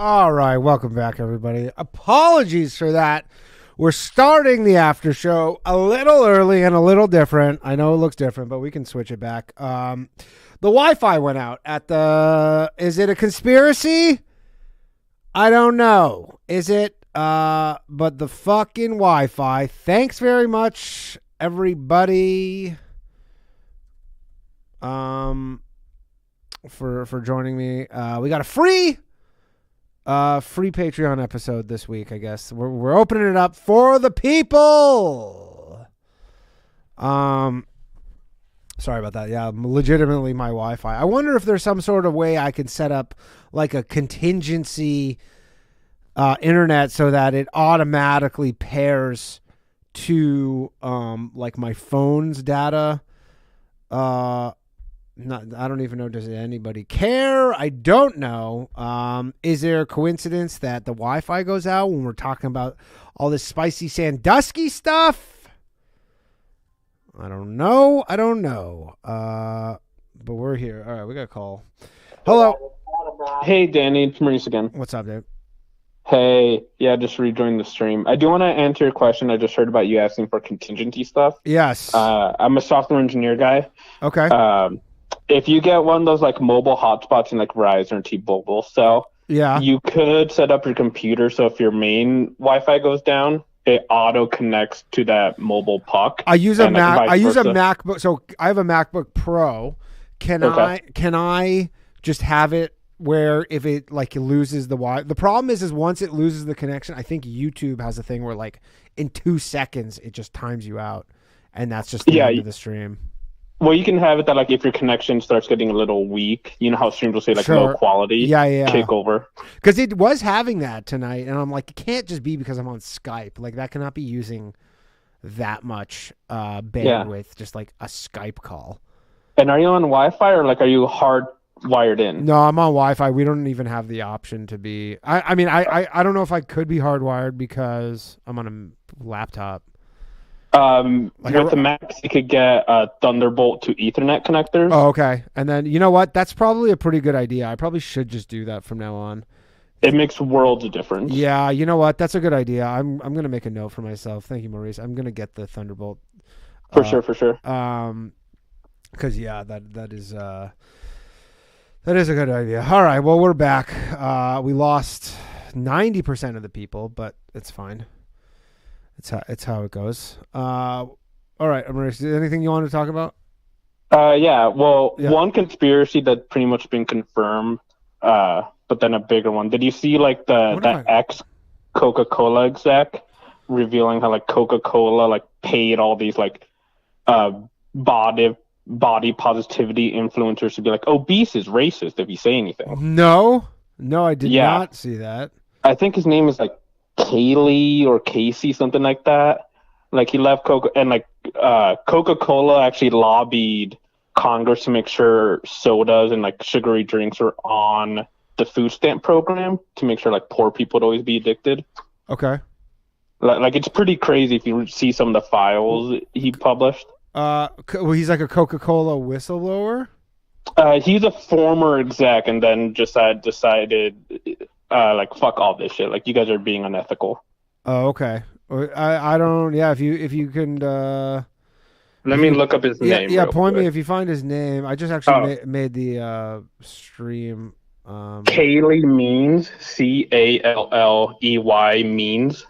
All right, welcome back, everybody. Apologies for that. We're starting the after show a little early and a little different. I know it looks different, but we can switch it back. The Wi-Fi went out at the. Is it a conspiracy? I don't know. Is it? But the fucking Wi-Fi. Thanks very much, everybody. For joining me. We got a free Patreon episode this week, I guess. We're opening it up for the people. Sorry about that. Yeah, legitimately my Wi-Fi. I wonder if there's some sort of way I can set up like a contingency internet so that it automatically pairs to like my phone's data. I don't even know. Does anybody care? I don't know. Is there a coincidence that the Wi-Fi goes out when we're talking about all this spicy Sandusky stuff? I don't know. But we're here. All right, we got a call. Hello. Hey, Danny. It's Maurice again. What's up, dude? Hey. Yeah, just rejoined the stream. I do want to answer your question. I just heard about you asking for contingency stuff. Yes. I'm a software engineer guy. Okay. If you get one of those like mobile hotspots in like Verizon or T-Mobile cell, you could set up your computer so if your main Wi-Fi goes down, it auto connects to that mobile puck. I use a MacBook. So I have a MacBook Pro. Can I just have it where if it like loses the Wi? The problem is once it loses the connection, I think YouTube has a thing where like in 2 seconds it just times you out, and that's just the end of the stream. Well, you can have it that like if your connection starts getting a little weak, you know how streams will say like low quality, kick over. Because it was having that tonight, and I'm like, it can't just be because I'm on Skype. Like that cannot be using that much bandwidth, just like a Skype call. And are you on Wi-Fi or like are you hard wired in? No, I'm on Wi-Fi. We don't even have the option to be. I mean, I don't know if I could be hardwired because I'm on a laptop. With the Macs, you could get Thunderbolt to Ethernet connectors. Oh, okay. And then, you know what? That's probably a pretty good idea. I probably should just do that from now on. It makes worlds of difference. Yeah, you know what? That's a good idea. I'm going to make a note for myself. Thank you, Maurice. I'm going to get the Thunderbolt. For sure. Because, yeah, that is a good idea. All right, well, we're back. We lost 90% of the people, but it's fine. It's how it goes. All right, Maurice, anything you want to talk about? One conspiracy that's pretty much been confirmed, but then a bigger one. Did you see like the ex Coca-Cola exec revealing how like Coca-Cola like paid all these like body positivity influencers to be like obese is racist if you say anything? No, I did not see that. I think his name is like Kaylee or Casey, something like that. Like he left Coca-Cola actually lobbied Congress to make sure sodas and like sugary drinks are on the food stamp program to make sure like poor people would always be addicted. Okay. Like it's pretty crazy if you see some of the files he published. Well, he's like a Coca-Cola whistleblower? He's a former exec and then just decided like fuck all this shit. Like you guys are being unethical. Oh, okay. I don't. Yeah, if you can. Let me look up his name. Yeah, point me if you find his name. I just actually made the stream. Kaylee Means, Calley Means.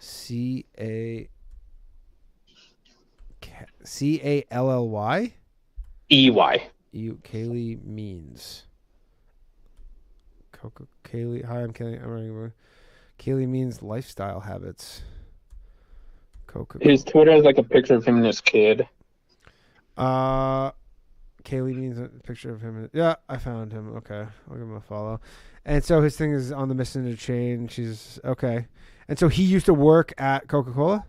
Calley. Kaylee Means. Kaylee. Hi, I'm Kaylee. Kaylee Means lifestyle habits. His Twitter has like a picture of him and his kid. Kaylee Means a picture of him. Yeah, I found him. Okay, I'll give him a follow. And so his thing is on the Messenger chain. She's okay. And so he used to work at Coca-Cola.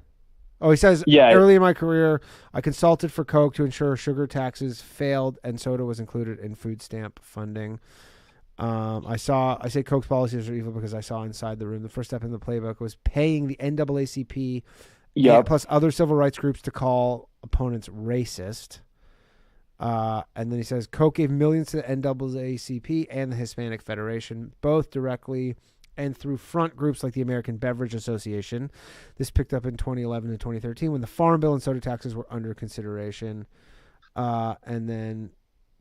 Oh, he says, early in my career, I consulted for Coke to ensure sugar taxes failed and soda was included in food stamp funding. I say Coke's policies are evil because I saw inside the room. The first step in the playbook was paying the NAACP plus other civil rights groups to call opponents racist. And then he says, Coke gave millions to the NAACP and the Hispanic Federation, both directly and through front groups like the American Beverage Association. This picked up in 2011 and 2013 when the Farm Bill and soda taxes were under consideration. And then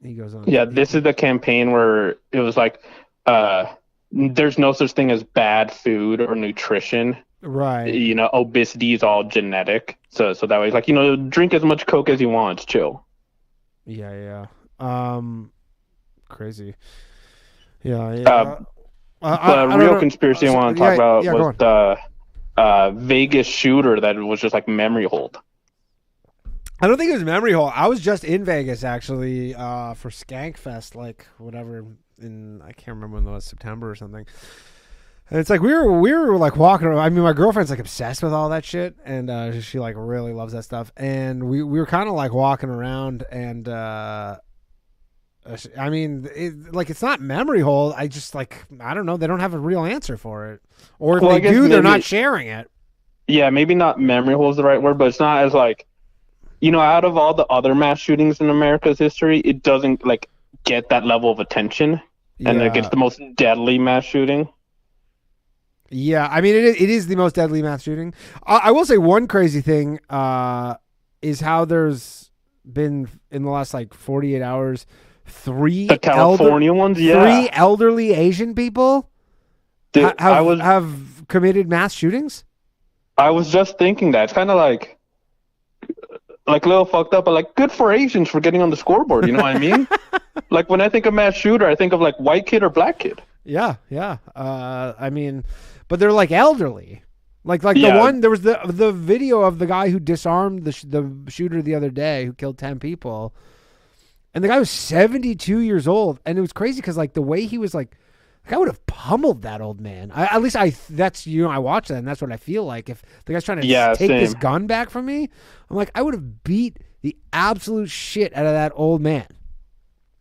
he goes on. Yeah, this is the campaign where it was like, there's no such thing as bad food or nutrition. Right. You know, obesity is all genetic. So that way, like, drink as much Coke as you want. It's chill. Yeah. Crazy. Yeah. The real conspiracy I want to talk about was the Vegas shooter that was just like memory hold. I don't think it was memory hole. I was just in Vegas actually for Skankfest, like whatever. I can't remember when it was, September or something. And it's like we were like walking around. I mean, my girlfriend's like obsessed with all that shit, and she like really loves that stuff. And we were kind of like walking around, and I mean, it's not memory hole. I just like, I don't know. They don't have a real answer for it, or if they do, they're not sharing it. Yeah, maybe not memory hole is the right word, but it's not as like, out of all the other mass shootings in America's history, it doesn't like get that level of attention, and it gets the most deadly mass shooting. Yeah, I mean, it is the most deadly mass shooting. I will say one crazy thing is how there's been in the last like 48 hours. The California ones, yeah. 3 elderly Asian people have committed mass shootings. I was just thinking that. It's kind of like a little fucked up, but like good for Asians for getting on the scoreboard. You know what I mean? Like when I think of mass shooter, I think of like white kid or black kid. Yeah. I mean, but they're like elderly. Like the one, there was the video of the guy who disarmed the shooter the other day who killed 10 people. And the guy was 72 years old, and it was crazy because like the way he was like I would have pummeled that old man. I watch that, and that's what I feel like. If the guy's trying to take this gun back from me, I'm like, I would have beat the absolute shit out of that old man.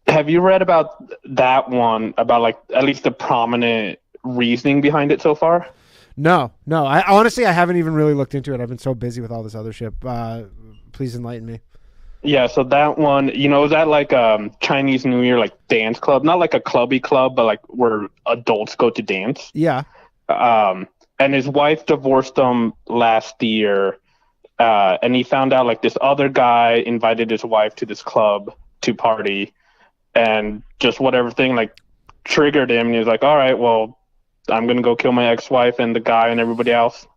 Have you read about that one, about like at least the prominent reasoning behind it so far? No. I honestly haven't even really looked into it. I've been so busy with all this other shit. Please enlighten me. Yeah, so that one, it was at like Chinese New Year like dance club, not like a clubby club, but like where adults go to dance. Yeah. And his wife divorced him last year, and he found out like this other guy invited his wife to this club to party, and just whatever thing like triggered him, and he was like, all right, well, I'm gonna go kill my ex-wife and the guy and everybody else.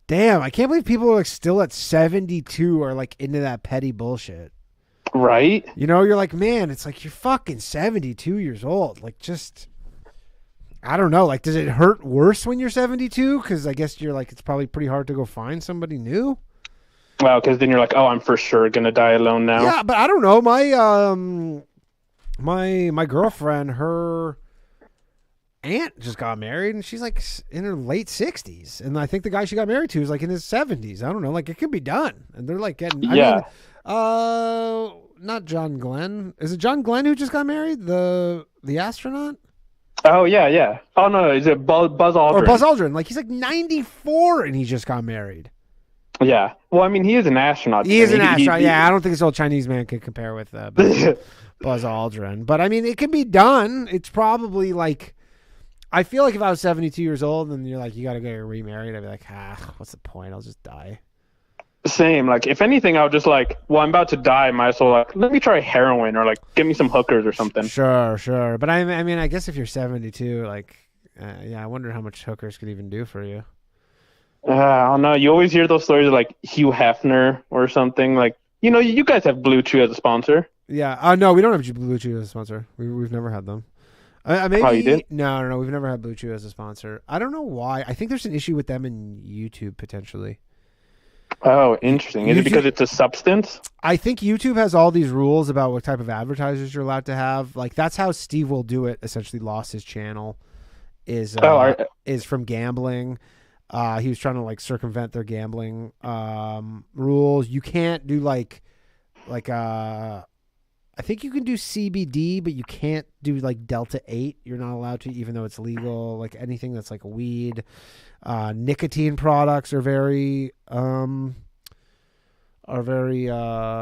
Damn, I can't believe people are like still at 72 are like into that petty bullshit. Right? You're like, man, it's like you're fucking 72 years old. Like, just, I don't know. Like, does it hurt worse when you're 72? Because I guess you're like, it's probably pretty hard to go find somebody new. Well, because then you're like, oh, I'm for sure going to die alone now. Yeah, but I don't know. My girlfriend, her aunt just got married, and she's like in her late 60s, and I think the guy she got married to is like in his 70s. I don't know, like it could be done, and they're like getting. I mean, not John Glenn. Is it John Glenn who just got married? The astronaut. Oh yeah. Oh no, is it Buzz Aldrin? Or Buzz Aldrin? Like he's like 94 and he just got married. Yeah. Well, I mean, he is an astronaut. He is an astronaut. Yeah, I don't think this old Chinese man can compare with Buzz Aldrin, but I mean, it can be done. It's probably like. I feel like if I was 72 years old and you're like, you got to get remarried, I'd be like, what's the point? I'll just die. Same. Like, if anything, I would just like, well, I'm about to die. Might as well, like, let me try heroin or like, get me some hookers or something. Sure. But I mean, I guess if you're 72, like, I wonder how much hookers could even do for you. I don't know. You always hear those stories of like Hugh Hefner or something. Like, you guys have Blue Chew as a sponsor. Yeah. No, we don't have Blue Chew as a sponsor. We've never had them. Maybe, oh, you did? No. We've never had Blue Chew as a sponsor. I don't know why. I think there's an issue with them in YouTube potentially. Oh, interesting. Is it because it's a substance? I think YouTube has all these rules about what type of advertisers you're allowed to have. Like that's how Steve Will Do It essentially lost his channel. Is from gambling. He was trying to like circumvent their gambling rules. You can't do like I think you can do CBD, but you can't do like Delta 8. You're not allowed to, even though it's legal. Like anything that's like weed, nicotine products are very are very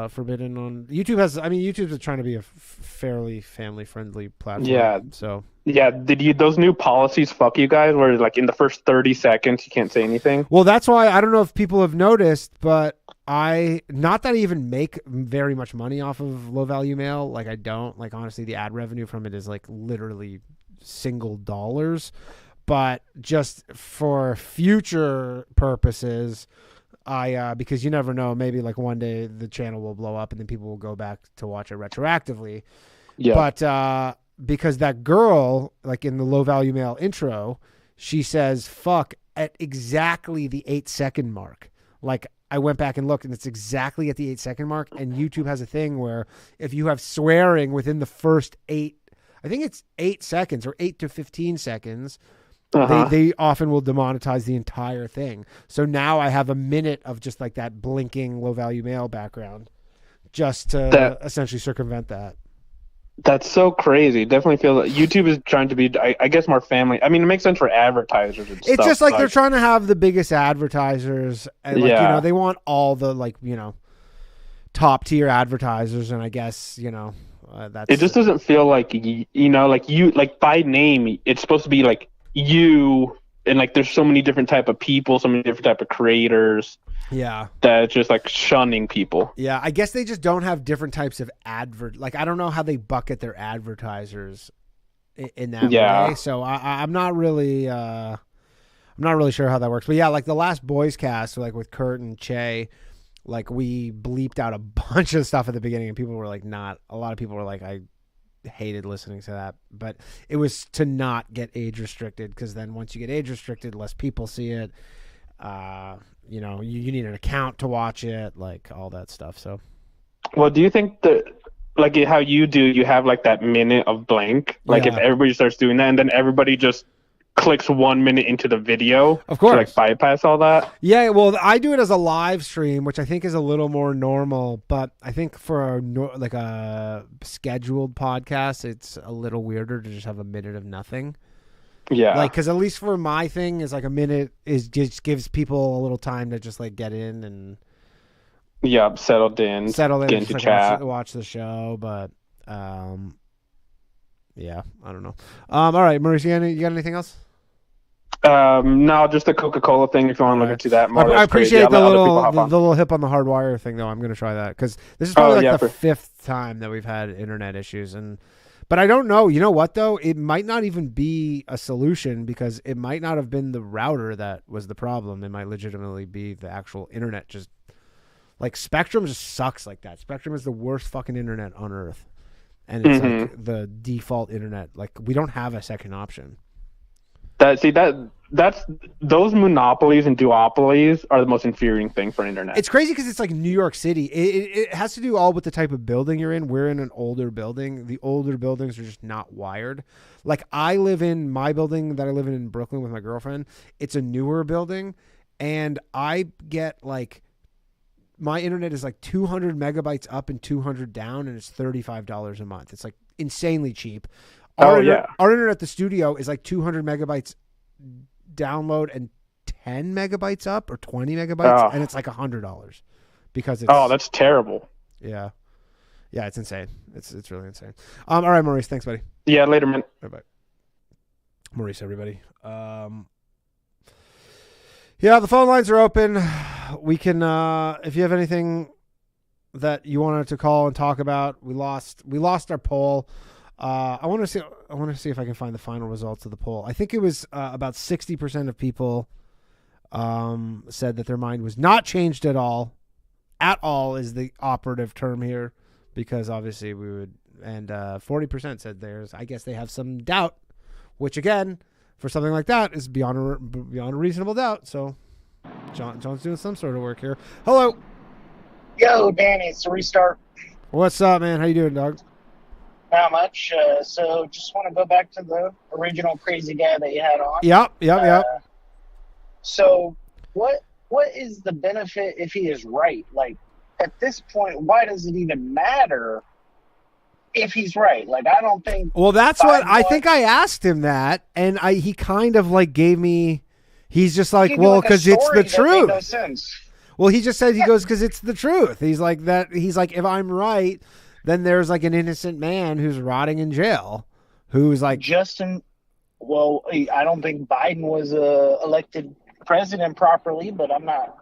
forbidden on YouTube. YouTube's trying to be a fairly family friendly platform. Yeah. So yeah, those new policies fuck you guys where like in the first 30 seconds you can't say anything? Well, that's why I don't know if people have noticed, but not that I even make very much money off of low value mail. Like I don't. Like honestly, the ad revenue from it is like literally single dollars. But just for future purposes, because you never know, maybe like one day the channel will blow up and then people will go back to watch it retroactively. Yeah. But because that girl, like in the low value mail intro, she says fuck at exactly the 8-second mark. Like I went back and looked and it's exactly at the 8-second mark. And YouTube has a thing where if you have swearing within the first 8 seconds or 8 to 15 seconds, they often will demonetize the entire thing. So now I have a minute of just like that blinking low value mail background just to essentially circumvent that. That's so crazy. Definitely feel that YouTube is trying to be, I guess, more family. I mean, it makes sense for advertisers and stuff. It's just like they're trying to have the biggest advertisers and like, they want all the like, top tier advertisers. And I guess, that's it just doesn't feel like, like by name, it's supposed to be like you and like there's so many different type of people, so many different type of creators. Yeah. That it's just like shunning people. Yeah, I guess they just don't have different types of like I don't know how they bucket their advertisers in that way. So I'm not really sure how that works. But yeah, like the last Boys Cast, like with Kurt and Che, like we bleeped out a bunch of stuff at the beginning and people were like a lot of people were like, I hated listening to that, but it was to not get age restricted, because then once you get age restricted, less people see it. You need an account to watch it, like all that stuff. So, well, do you think that like how you do, you have like that minute of blank, like if everybody starts doing that and then everybody just clicks 1 minute into the video, of course, to like bypass all that? Yeah, well, I do it as a live stream, which I think is a little more normal, but I think for a scheduled podcast, it's a little weirder to just have a minute of nothing. Yeah, like because at least for my thing is like a minute is just gives people a little time to just like get in and settled in, get into chat, watch the show. But yeah, I don't know. All right, Maurice, you got anything else? No, just the Coca-Cola thing. If you want to look into that more, I appreciate the little hip on the hard wire thing, though. I'm going to try that because this is probably the fifth time that we've had internet issues, but I don't know. You know what though? It might not even be a solution because it might not have been the router that was the problem. It might legitimately be the actual internet. Just like Spectrum just sucks like that. Spectrum is the worst fucking internet on earth, and it's like the default internet. Like we don't have a second option. That's those monopolies and duopolies are the most infuriating thing for internet. It's crazy because it's like New York City. It has to do all with the type of building you're in. We're in an older building. The older buildings are just not wired. Like I live in my building that I live in Brooklyn with my girlfriend. It's a newer building, and I get like my internet is like 200 megabytes up and 200 down, and it's $35 a month. It's like insanely cheap. Our internet at the studio is like 200 megabytes download and 10 megabytes up or 20 megabytes, and it's like $100 because it's that's terrible. Yeah, it's insane. It's really insane. All right, Maurice, thanks, buddy. Yeah, later, man. Bye. Maurice, everybody. Yeah, the phone lines are open. We can if you have anything that you wanted to call and talk about. We lost our poll. I want to see if I can find the final results of the poll. I think it was about 60% of people said that their mind was not changed at all. At all is the operative term here, because obviously we would. And 40% said I guess they have some doubt, which again, for something like that, is beyond a reasonable doubt. So, John's doing some sort of work here. Hello. Yo, Danny, it's a restart. What's up, man? How you doing, dog? Not much. So just want to go back to the original crazy guy that you had on. Yep. So what is the benefit if he is right? Like, at this point, why does it even matter if he's right? Like, I don't think... Well, that's what... I think I asked him that, and he kind of, like, gave me... He's just like, well, because it's the truth. Made no sense. Well, he just said, he goes, because it's the truth. He's like that. He's like, if I'm right, then there's like an innocent man who's rotting in jail, who's like Justin. Well, I don't think Biden was elected president properly, but I'm not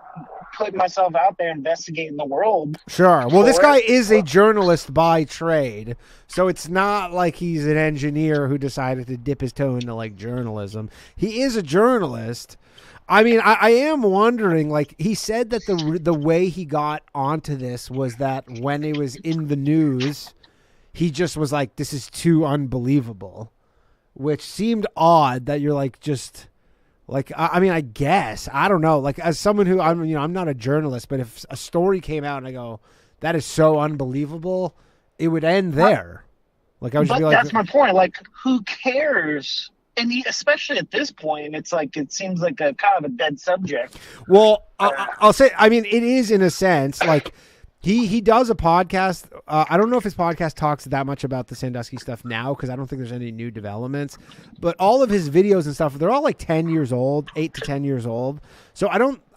putting myself out there investigating the world. Sure. Well, this guy is a journalist by trade, so it's not like he's an engineer who decided to dip his toe into like journalism. He is a journalist. I mean, I am wondering, like, he said that the way he got onto this was that when it was in the news, he just was like, this is too unbelievable, which seemed odd that you're like, just like, I mean, I guess, I don't know. Like, as someone who I'm not a journalist, but if a story came out and I go, that is so unbelievable, it would end there. Like, I would just be like, that's my point. Like, who cares? And especially at this point, it's like, it seems like a kind of a dead subject. Well, I'll say, I mean, it is in a sense. Like, he does a podcast. I don't know if his podcast talks that much about the Sandusky stuff now, because I don't think there's any new developments. But all of his videos and stuff, they're all like 10 years old, 8 to 10 years old. So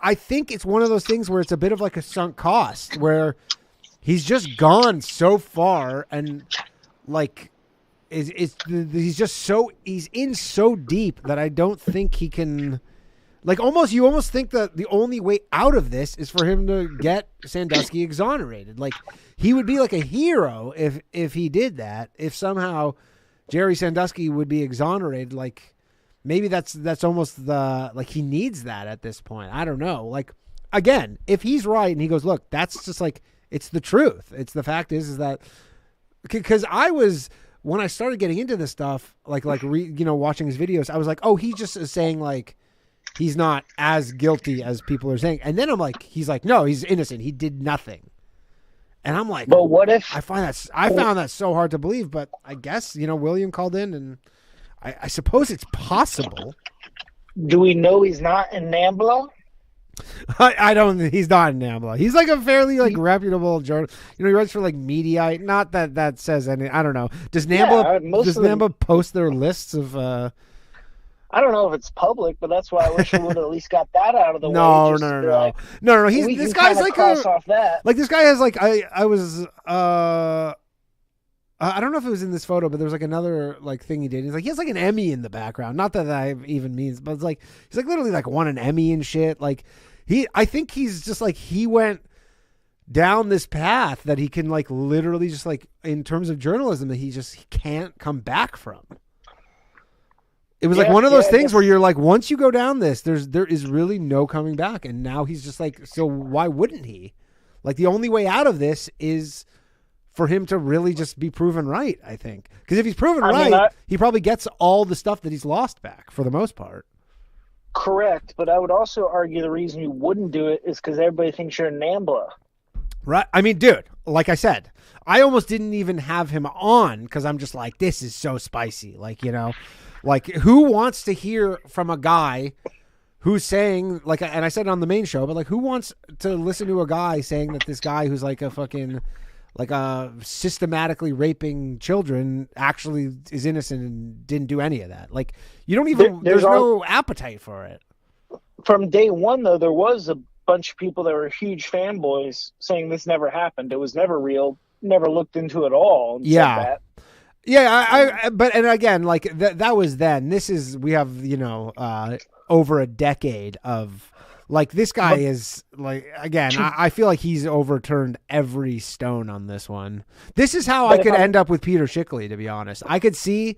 I think it's one of those things where it's a bit of like a sunk cost, where he's just gone so far, and like, he's in so deep that I don't think he can, like, you almost think that the only way out of this is for him to get Sandusky exonerated. Like, he would be like a hero if he did that. If somehow Jerry Sandusky would be exonerated, like, maybe that's almost like, he needs that at this point. I don't know. Like, again, if he's right and he goes, look, that's just like, it's the truth. It's the fact is that, because when I started getting into this stuff, watching his videos, I was like, oh, he just is saying like he's not as guilty as people are saying. And then I'm like, he's like, no, he's innocent. He did nothing. And I'm like, but what if I found that so hard to believe, but I guess, William called in, and I suppose it's possible. Do we know he's not in NAMBLA? I don't. He's not in NAMBLA. He's like a fairly like reputable journal. He writes for like Mediaite. Not that says any. I don't know. Does NAMBLA post their lists of? I don't know if it's public, but that's why I wish we would have at least got that out of the way. No. This guy's like off that. Like, this guy has like I was I don't know if it was in this photo, but there was like another like thing he did. He's like, he has like an Emmy in the background. Not that even means, but it's like, he's like literally like won an Emmy and shit. Like, I think he's just like, he went down this path that he can like literally just like, in terms of journalism, that he can't come back from. It was like one of those things where you're like, once you go down this, there is really no coming back. And now he's just like, so why wouldn't he? Like, the only way out of this is for him to really just be proven right, I think. Because if he's proven right, he probably gets all the stuff that he's lost back for the most part. Correct, but I would also argue the reason you wouldn't do it is because everybody thinks you're in NAMBLA. Right. I mean, dude, like I said, I almost didn't even have him on because I'm just like, this is so spicy. Like, like, who wants to hear from a guy who's saying, like, and I said it on the main show, but like, who wants to listen to a guy saying that this guy who's like a fucking, like, systematically raping children actually is innocent and didn't do any of that? Like, you don't even, there's no appetite for it. From day one, though, there was a bunch of people that were huge fanboys saying this never happened. It was never real, never looked into it at all. And yeah. said that. Yeah, but again, like that was then. This is, we have, over a decade of, like, this guy is like, again, I feel like he's overturned every stone on this one. This is how I could end up with Peter Schickley, to be honest. I could see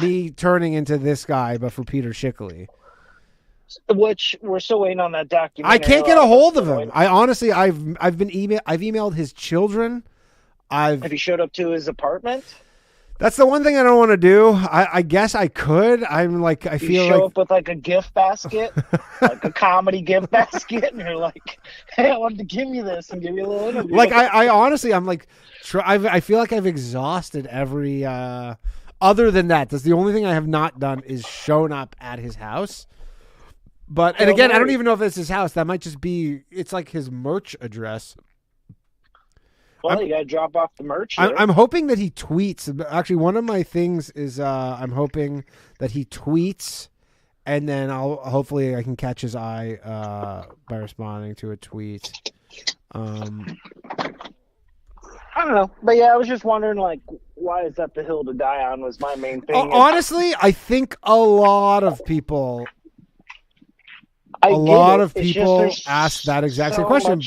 me turning into this guy, but for Peter Schickley. Which we're still waiting on that documentary. I can't get a hold of him. I honestly, I've emailed his children. Have you showed up to his apartment? That's the one thing I don't want to do. I guess I could. I'm like, I feel like... You show up with like a gift basket, like a comedy gift basket, and you're like, hey, I wanted to give you this and give you a little interview. Like, I honestly, I'm like, I feel like I've exhausted every... other than that, that's the only thing I have not done is shown up at his house. But, and again, I don't even know if it's his house. That might just be, it's like his merch address. Well, you got to drop off the merch. I'm hoping that he tweets. Actually, one of my things is I'm hoping that he tweets and then hopefully I can catch his eye by responding to a tweet. I don't know, but yeah, I was just wondering, like, why is that the hill to die on? Was my main thing. Honestly, I think a lot of people, ask that exact same question.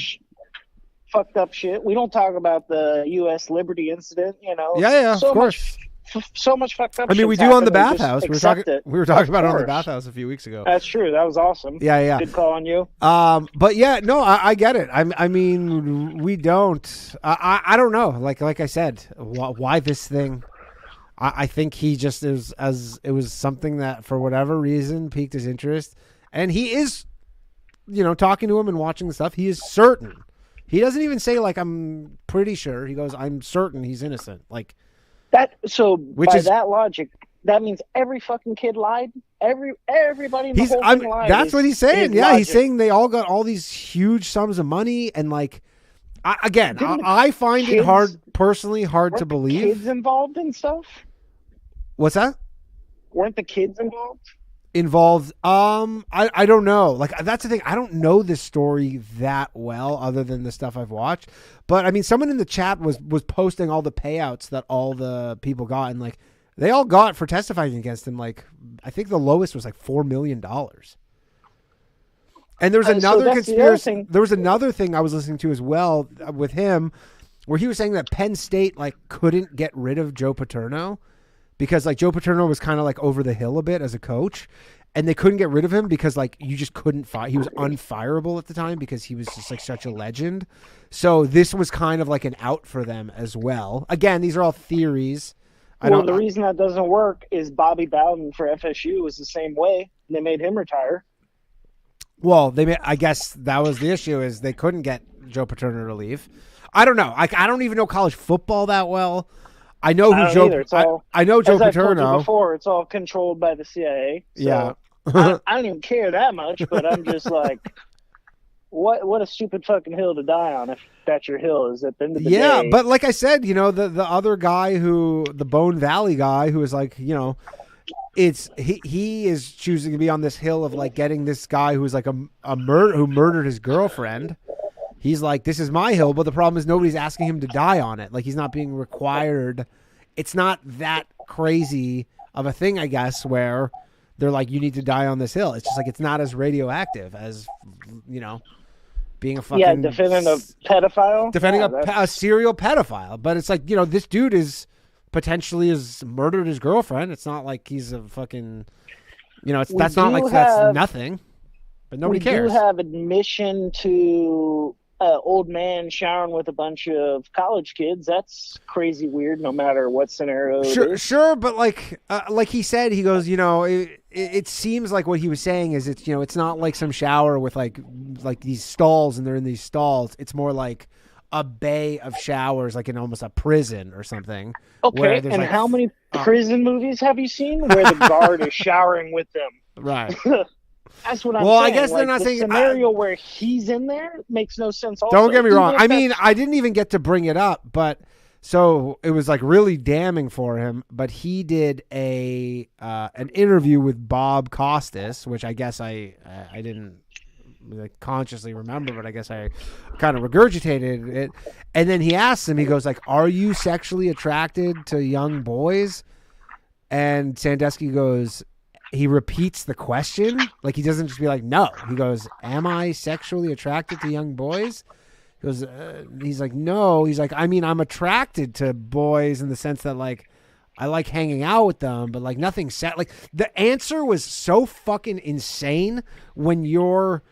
Fucked up shit. We don't talk about the U.S. Liberty incident, you know. Yeah, of course. So much fucked up. I mean, we do on the Bathhouse. We were talking about it on the Bathhouse a few weeks ago. That's true. That was awesome. Yeah. Good call on you. But yeah, no, I get it. I mean, we don't. I don't know. Like I said, why this thing? I think he just it was something that for whatever reason piqued his interest, and he is, talking to him and watching the stuff. He is certain. He doesn't even say like I'm pretty sure. He goes, I'm certain he's innocent. Like. That logic, that means every fucking kid lied. Everybody in the whole thing lied. That's what he's saying. Yeah, he's saying they all got all these huge sums of money, and like, I find it personally hard to believe. Kids involved in stuff? What's that? Weren't the kids involved? I don't know. Like, that's the thing. I don't know this story that well other than the stuff I've watched. But I mean, someone in the chat was posting all the payouts that all the people got, and like they all got for testifying against him. Like, I think the lowest was like $4 million. And there was another conspiracy. There was another thing I was listening to as well with him, where he was saying that Penn State like couldn't get rid of Joe Paterno. Because like Joe Paterno was kind of like over the hill a bit as a coach, and they couldn't get rid of him because like you just couldn't fire. He was unfireable at the time because he was just like such a legend. So this was kind of like an out for them as well. Again, these are all theories. The reason that doesn't work is Bobby Bowden for FSU was the same way. They made him retire. Well, I guess that was the issue is they couldn't get Joe Paterno to leave. I don't know. I don't even know college football that well. I know who Joe. I know Joe Paterno. Before, it's all controlled by the CIA. So yeah, I don't even care that much. But I'm just like, what a stupid fucking hill to die on if that's your hill. Is at the end of the day. Yeah, but like I said, the other guy the Bone Valley guy who is like, it's he is choosing to be on this hill of like getting this guy who's like who murdered his girlfriend. He's like, this is my hill, but the problem is nobody's asking him to die on it. Like, he's not being required. It's not that crazy of a thing, I guess, where they're like, you need to die on this hill. It's just like, it's not as radioactive as, being a fucking... Yeah, defending a pedophile? Defending a serial pedophile. But it's like, this dude is potentially has murdered his girlfriend. It's not like he's a fucking... that's nothing. But nobody cares. We do have admission to... old man showering with a bunch of college kids. That's crazy weird no matter what scenario sure, but like he said, he goes, it seems like what he was saying is it's not like some shower with like these stalls and they're in these stalls. It's more like a bay of showers, like in almost a prison or something. Okay, and like, how many prison movies have you seen where the guard is showering with them? Right. That's what I'm saying. Well, I guess they're not saying... The scenario where he's in there makes no sense also. Don't get me wrong. I mean, I didn't even get to bring it up, but... So it was like really damning for him, but he did an interview with Bob Costas, which I guess I didn't consciously remember, but I guess I kind of regurgitated it. And then he asked him, he goes like, are you sexually attracted to young boys? And Sandusky goes... He repeats the question. Like, he doesn't just be like, no. He goes, am I sexually attracted to young boys? He goes, he's like, no. He's like, I mean, I'm attracted to boys in the sense that, like, I like hanging out with them, but, like, nothing set. Like, the answer was so fucking insane when you're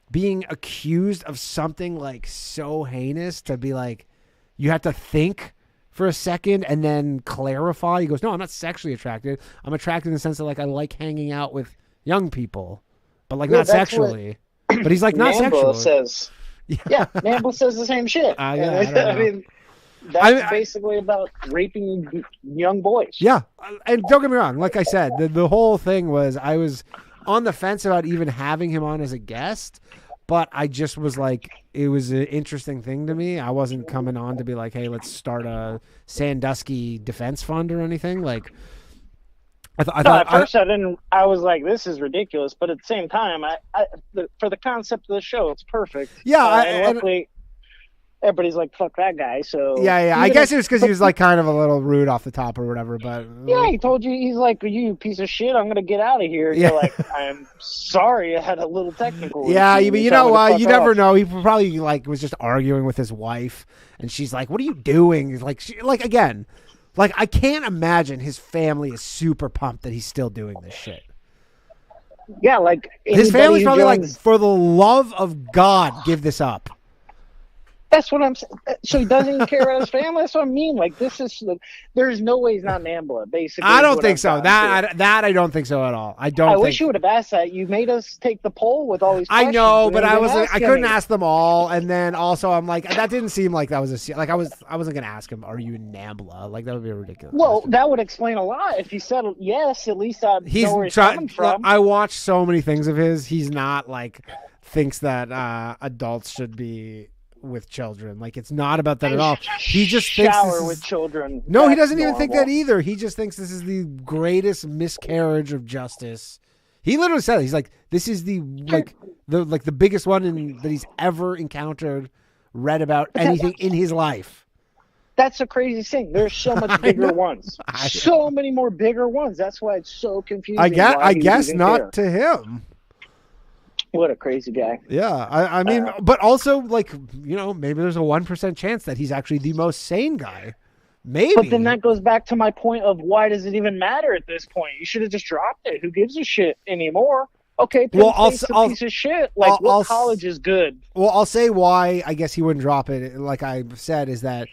being accused of something, like, so heinous to be like, you have to think for a second and then clarify. He goes, no, I'm not sexually attracted. I'm attracted in the sense that like I like hanging out with young people, but like not sexually. But he's like not Mambo sexually. Says, yeah, Mambo says the same shit. I mean, that's basically about raping young boys. Yeah, and don't get me wrong. Like I said, the whole thing was I was on the fence about even having him on as a guest. But I just was like, it was an interesting thing to me. I wasn't coming on to be like, hey, let's start a Sandusky defense fund or anything. Like, At first I didn't. I was like, "This is ridiculous," but at the same time, for the concept of the show, it's perfect. Yeah, and luckily, everybody's like, "Fuck that guy." So yeah. I guess it was because he was like kind of a little rude off the top or whatever. But yeah, he told you, he's like, "You piece of shit, I'm gonna get out of here." And you're like, "I'm sorry, I had a little technical." Yeah, but you know what? You never know. He probably like was just arguing with his wife, and she's like, "What are you doing?" Like again. Like, I can't imagine his family is super pumped that he's still doing this shit. Yeah, like... His family's probably like, for the love of God, give this up. That's what I'm saying. So he doesn't even care about his family? That's what I mean. Like, this is... There's no way he's not an Ambler, basically. I don't think so. That I don't think so at all. I wish you would have asked that. You made us take the poll with all these questions. I know, but I couldn't ask them all. And then also, I'm like, that didn't seem like that was I wasn't going to ask him, are you an Ambler? Like, that would be ridiculous. Well, that would explain a lot. If he said yes, at least I'd know where he's coming from. I watched so many things of his. He's not, like, thinks that adults should be... with children. Like, it's not about that at all. He just thinks with children. No, he doesn't even think that either. He just thinks this is the greatest miscarriage of justice. He literally said it. He's like, this is the biggest one that he's ever encountered, read about anything in his life. That's the crazy thing. There's so much bigger ones. So many more bigger ones. That's why it's so confusing. I guess not to him. What a crazy guy. Yeah, I mean, but also, like, maybe there's a 1% chance that he's actually the most sane guy. Maybe. But then that goes back to my point of why does it even matter at this point? You should have just dropped it. Who gives a shit anymore? Okay, Penn State's a piece of shit. Like, what college is good? Well, I'll say why I guess he wouldn't drop it, like I said, is that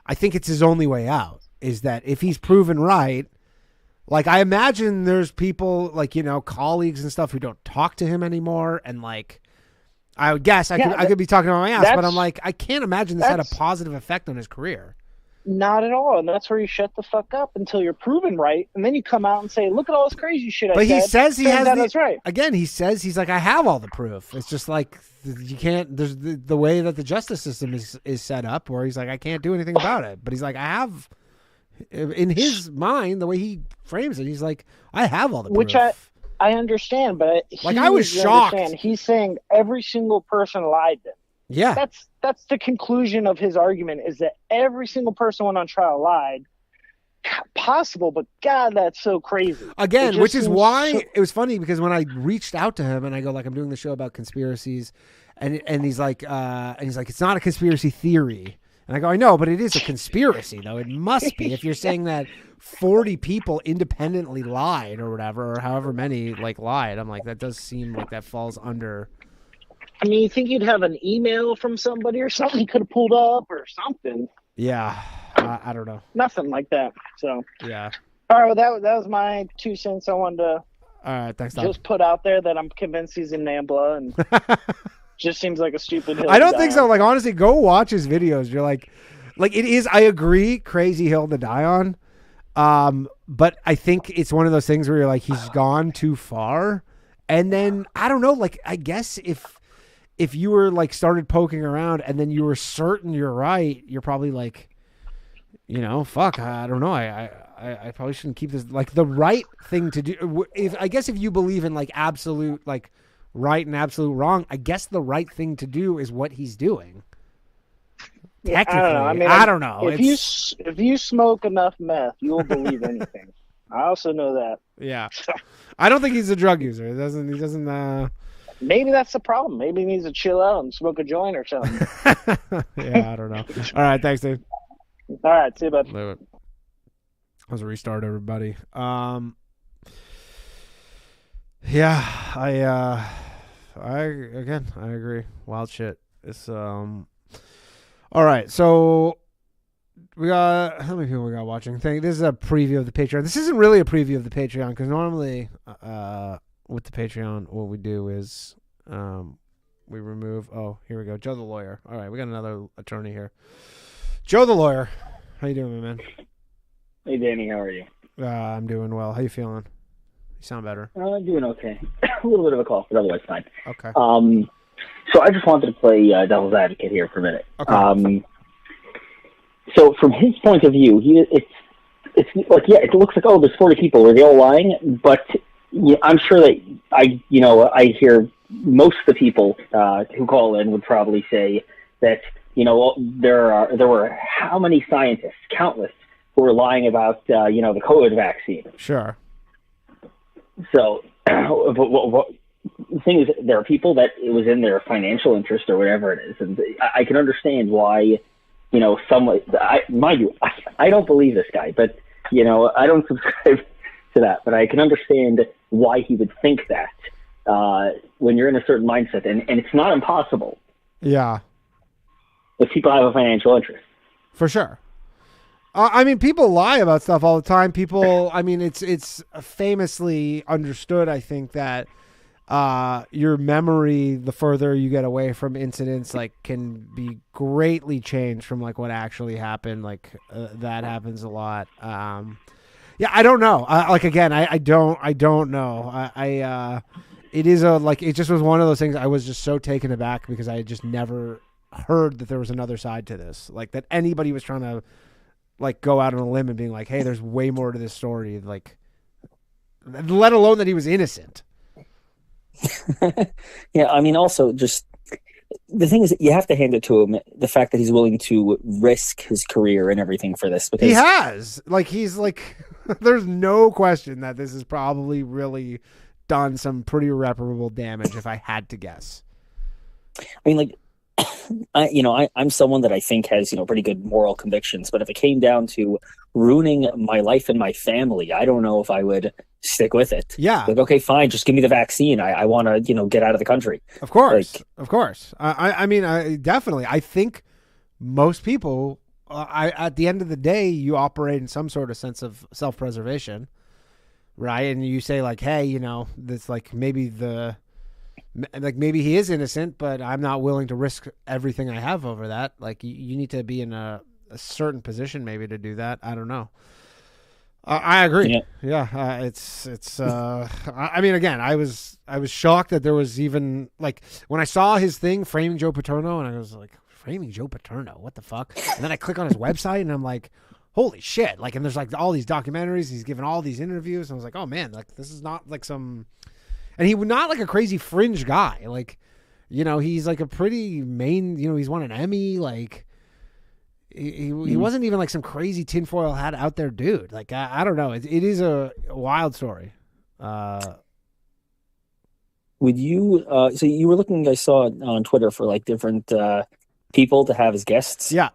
I think it's his only way out, is that if he's proven right, like, I imagine there's people, like, colleagues and stuff who don't talk to him anymore. And, like, I would guess I could be talking about my ass, but I'm like, I can't imagine this had a positive effect on his career. Not at all. And that's where you shut the fuck up until you're proven right. And then you come out and say, look at all this crazy shit but he says he has that's right. Again, he says, he's like, I have all the proof. It's just like, you can't, there's the way that the justice system is set up where he's like, I can't do anything about it. But he's like, I have... In his mind, the way he frames it, he's like, I have all the proof. Which I understand, but I was shocked. He's saying every single person lied to him. Yeah. That's the conclusion of his argument, is that every single person went on trial lied. Possible, but God, that's so crazy. Again, which is why it was funny, because when I reached out to him and I go, like, I'm doing the show about conspiracies, and he's like, it's not a conspiracy theory. And I go, I know, but it is a conspiracy, though. It must be. If you're saying that 40 people independently lied or whatever, or however many, like, lied, I'm like, that does seem like that falls under. I mean, you think you'd have an email from somebody or something you could have pulled up or something. Yeah. I don't know. Nothing like that. So. Yeah. All right, well, that was my 2 cents. I wanted to all right, thanks, Tom. Just put out there that I'm convinced he's in NAMBLA, and just seems like a stupid hill. I don't think so. Like, honestly, go watch his videos. You're like it is. I agree, crazy hill to die on. But I think it's one of those things where you're like, he's gone too far. And then I don't know. Like, I guess if you were like started poking around and then you were certain you're right, you're probably like, fuck. I don't know. I probably shouldn't keep this. Like, the right thing to do. If you believe in like absolute like right and absolute wrong, I guess the right thing to do is what he's doing. Technically, I don't know. If you smoke enough meth, you'll believe anything. I also know that. Yeah, I don't think he's a drug user. He doesn't. Maybe that's the problem. Maybe he needs to chill out and smoke a joint or something. Yeah, I don't know. All right, thanks, dude. All right, see you, bud. That was a restart, everybody. Yeah, I agree. Wild shit. It's all right, so we got, how many people we got watching? This is a preview of the Patreon. This isn't really a preview of the Patreon, because normally with the Patreon, what we do is we remove, here we go, Joe the Lawyer. All right, we got another attorney here. Joe the Lawyer. How you doing, my man? Hey, Danny, how are you? I'm doing well. How you feeling? You sound better. I'm doing okay. A little bit of a cough, but otherwise fine. Okay. So I just wanted to play devil's advocate here for a minute. Okay. So from his point of view, it's like, yeah, it looks like, oh, there's 40 people. Are they all lying? But I'm sure that I hear most of the people who call in would probably say that, there were how many scientists, countless, who were lying about, the COVID vaccine. Sure. So, what the thing is, there are people that it was in their financial interest or whatever it is, and I can understand why, mind you, I don't believe this guy, but I don't subscribe to that, but I can understand why he would think that when you're in a certain mindset, and it's not impossible. Yeah. If people have a financial interest. For sure. I mean, people lie about stuff all the time. People, I mean, it's famously understood, I think, that your memory, the further you get away from incidents, like, can be greatly changed from like what actually happened. Like that happens a lot. Yeah, I don't know. Like again, I don't know. It is it just was one of those things. I was just so taken aback because I had just never heard that there was another side to this. Like that anybody was trying to like go out on a limb and being like, hey, there's way more to this story. Like, let alone that he was innocent. Yeah, I mean, also just the thing is, you have to hand it to him, the fact that he's willing to risk his career and everything for this. Because he has, like, he's like, there's no question that this has probably really done some pretty irreparable damage, if I had to guess. I mean, like, I'm someone that I think has, pretty good moral convictions, but if it came down to ruining my life and my family, I don't know if I would stick with it. Yeah. Like, okay, fine, just give me the vaccine. I want to, get out of the country. Of course. Of course. I mean, definitely. I think most people, at the end of the day, you operate in some sort of sense of self-preservation, right? And you say like, hey, this like maybe he is innocent, but I'm not willing to risk everything I have over that. Like you need to be in a certain position maybe to do that. I don't know. I agree. Yeah. It's I mean, again, I was shocked that there was even like when I saw his thing, Framing Joe Paterno, and I was like, Framing Joe Paterno, what the fuck? And then I click on his website and I'm like, holy shit. Like, and there's like all these documentaries. He's given all these interviews. And I was like, oh man, like this is not like some, and he was not like a crazy fringe guy. Like, he's like a pretty main, he's won an Emmy. Like he wasn't even like some crazy tinfoil hat out there dude. Like, I don't know. It is a wild story. Would you, so you were looking, I saw on Twitter for like different people to have as guests. Yeah.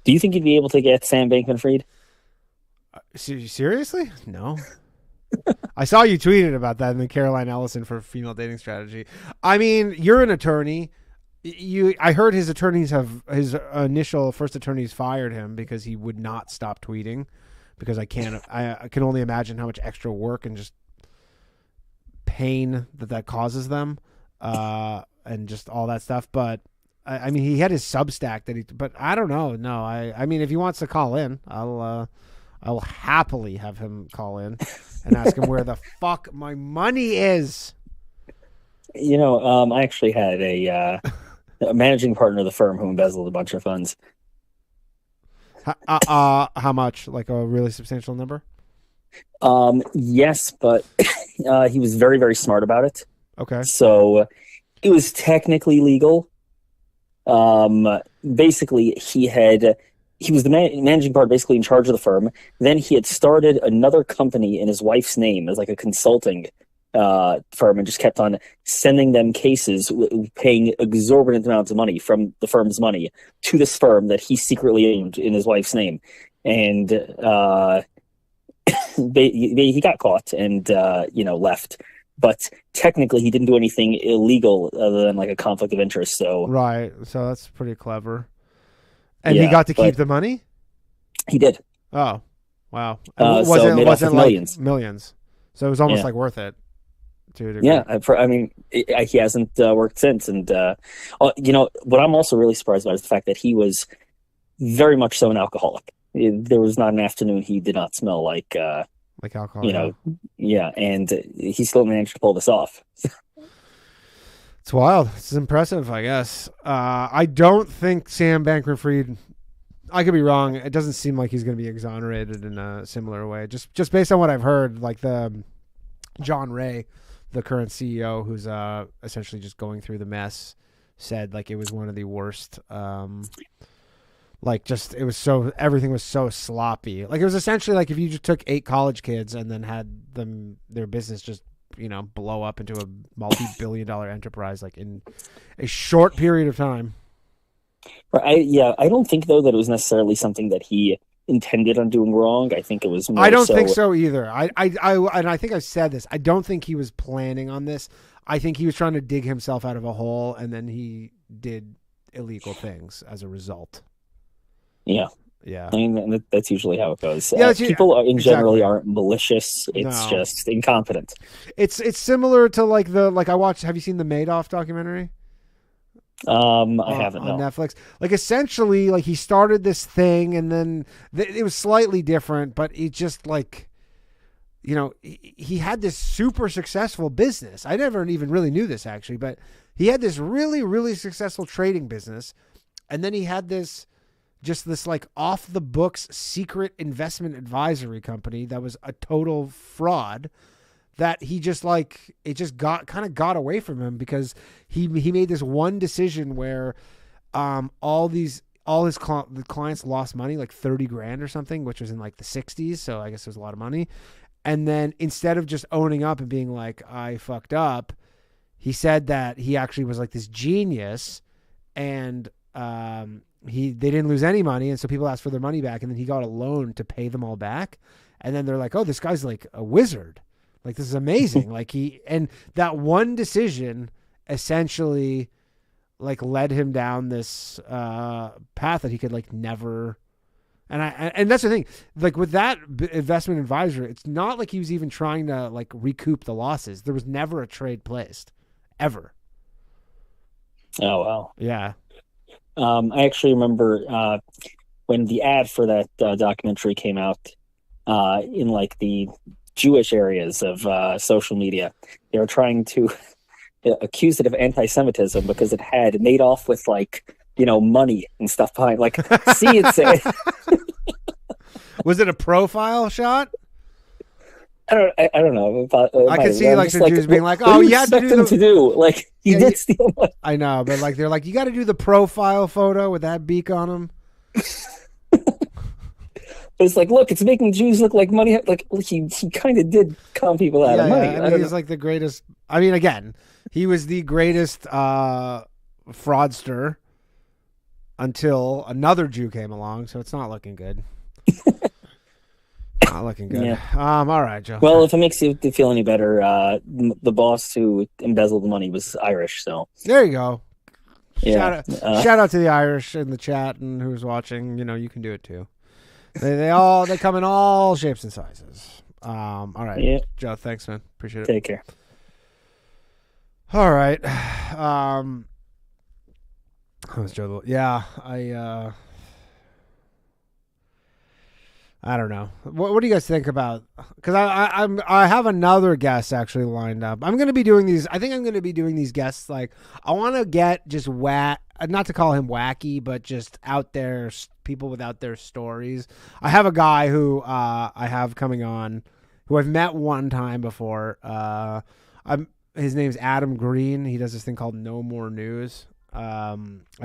Do you think you'd be able to get Sam Bankman-Fried? Seriously? No. I saw you tweeted about that in the Caroline Ellison for female dating strategy. I mean, you're an attorney. I heard his initial first attorneys fired him because he would not stop tweeting, because I can only imagine how much extra work and just pain that causes them, and just all that stuff. But I mean, he had his Substack but I don't know. No, I mean, if he wants to call in, I will happily have him call in and ask him where the fuck my money is. I actually had a managing partner of the firm who embezzled a bunch of funds. How much? Like a really substantial number? Yes, but he was very, very smart about it. Okay. So it was technically legal. Basically, he was the managing partner, basically in charge of the firm. Then he had started another company in his wife's name as like a consulting firm, and just kept on sending them cases, paying exorbitant amounts of money from the firm's money to this firm that he secretly owned in his wife's name. And he got caught and left. But technically, he didn't do anything illegal other than like a conflict of interest. So right, so that's pretty clever. And he got to keep the money? He did. Oh, wow. Wasn't millions. Millions. So it was almost like worth it. Yeah, he hasn't worked since. And, what I'm also really surprised about is the fact that he was very much so an alcoholic. There was not an afternoon he did not smell like alcohol. And he still managed to pull this off. It's wild. It's impressive, I guess. I don't think Sam Bankman-Fried I could be wrong. It doesn't seem like he's going to be exonerated in a similar way. Just based on what I've heard, like the John Ray, the current CEO, who's essentially just going through the mess, said like it was one of the worst. Like just everything was so sloppy. Like it was essentially like if you just took 8 college kids and then had their business just blow up into a multi-billion-dollar enterprise like in a short period of time. I don't think though that it was necessarily something that he intended on doing wrong. I think it was more I don't think so either. And I think I've said this. I don't think he was planning on this. I think he was trying to dig himself out of a hole, and then he did illegal things as a result. Yeah. Yeah. I mean, that's usually how it goes. Yeah, people generally aren't malicious. It's just incompetent. It's similar to I watched. Have you seen the Madoff documentary? I haven't. On Netflix. Like essentially, like he started this thing, and then it was slightly different, but it just he had this super successful business. I never even really knew this actually, but he had this really, really successful trading business, and then he had this like off the books secret investment advisory company that was a total fraud that he just got away from him because he made this one decision where all his clients lost money, like 30 grand or something, which was in like the 60s. So I guess it was a lot of money. And then instead of just owning up and being like, I fucked up, he said that he actually was like this genius and they didn't lose any money, and so people asked for their money back, and then he got a loan to pay them all back, and then they're like, "Oh, this guy's like a wizard! Like this is amazing!" And that one decision essentially like led him down this path that he could like never. And that's the thing, like with that investment advisor, it's not like he was even trying to like recoup the losses. There was never a trade placed, ever. Oh wow! Yeah. I actually remember when the ad for that documentary came out in like the Jewish areas of social media. They were trying to accuse it of anti-Semitism because it had Madoff with like money and stuff behind. Like, see it. Was it a profile shot? I don't know. I could see like the Jews being like, "Oh, you had to do like he did steal money." I know, but like they're like, "You got to do the profile photo with that beak on him." It's like, look, it's making Jews look like money. Like he kind of did con people out of money. Yeah. I mean, he's like the greatest. I mean, again, he was the greatest fraudster until another Jew came along. So it's not looking good. Not looking good. Yeah. All right, Joe. Well, if it makes you feel any better, the boss who embezzled the money was Irish. So there you go. Yeah. Shout out to the Irish in the chat and who's watching. You can do it too. They come in all shapes and sizes. All right, yeah. Joe. Thanks, man. Appreciate it. Take care. All right. How's Joe? Yeah, I don't know. What do you guys think about? Because I have another guest actually lined up. I'm going to be doing these. I think I'm going to be doing these guests. Like I want to get just not to call him wacky, but just out there people with out there stories. I have a guy who I have coming on, who I've met one time before. His name's Adam Green. He does this thing called No More News. I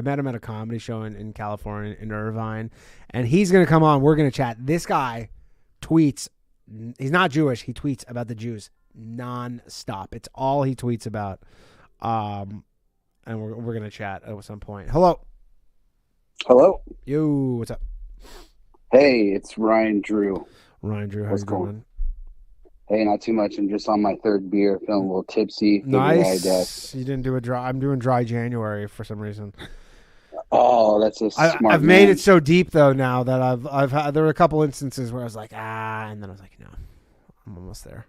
met him at a comedy show in California, in Irvine, and he's going to come on. We're going to chat. This guy tweets. He's not Jewish. He tweets about the Jews nonstop. It's all he tweets about. And we're going to chat at some point. Hello. Yo, what's up? Hey, it's Ryan Drew. How's it going? Hey, not too much. I'm just on my third beer, feeling a little tipsy. Nice. You didn't do a dry. I'm doing dry January for some reason. Oh, that's a smart. I've made it so deep though now that I've had. There were a couple instances where I was like and then I was like, no, I'm almost there.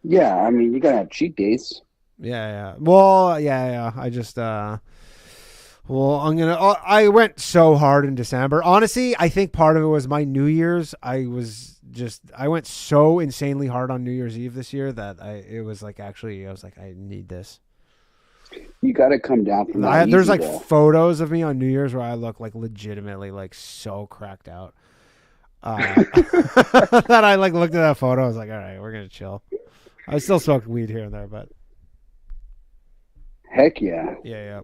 Yeah, I mean, you gotta have cheat days. Yeah. Well, yeah. I just I went so hard in December. Honestly, I think part of it was my New Year's. I went so insanely hard on New Year's Eve this year that I was like, I need this. You got to come down from that. There's easy, like though. photos of me on New Year's where I look like legitimately like so cracked out. That I like looked at that photo. I was like, all right, we're gonna chill. I still smoke weed here and there, but Heck yeah. yeah.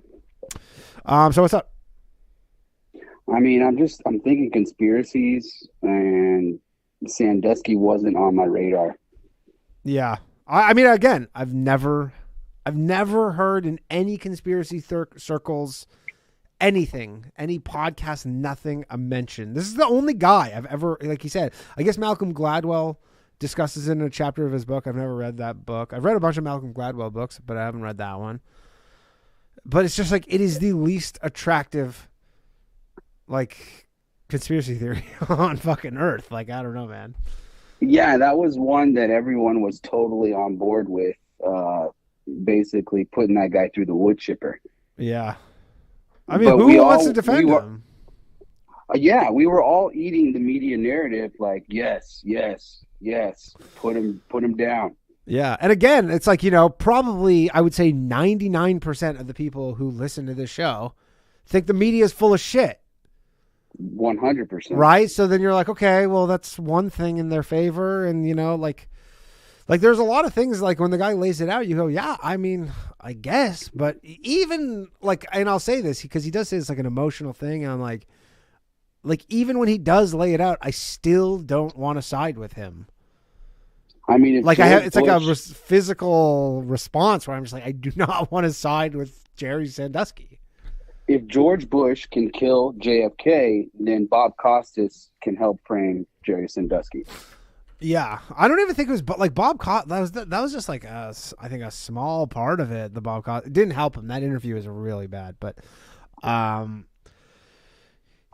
So what's up? I mean, I'm thinking conspiracies, and Sandusky wasn't on my radar. Yeah, I mean, again, I've never heard in any conspiracy circles anything, any podcast, nothing a mention. This is the only guy I've ever, like he said, I guess Malcolm Gladwell discusses it in a chapter of his book. I've never read that book. I've read a bunch of Malcolm Gladwell books, but I haven't read that one. But it's just like, it is the least attractive, like, conspiracy theory on fucking Earth. Like, I don't know, man. Yeah, that was one that everyone was totally on board with, basically putting that guy through the wood chipper. Yeah. I mean, But who wants to defend him? Yeah, we were all eating the media narrative like, yes, put him down. Yeah. And again, it's like, probably I would say 99% of the people who listen to this show think the media is full of shit. 100%. Right? So then you're like, okay, well, that's one thing in their favor. And, like there's a lot of things like when the guy lays it out, you go, yeah, I mean, I guess. But even like, and I'll say this because he does say it's like an emotional thing. And I'm like even when he does lay it out, I still don't want to side with him. I mean, like it's like a physical response where I'm just like, I do not want to side with Jerry Sandusky. If George Bush can kill JFK, then Bob Costas can help frame Jerry Sandusky. Yeah, I don't even think it was, but like Bob Costas, that was just like I think a small part of it. The Bob Costas, it didn't help him. That interview was really bad, but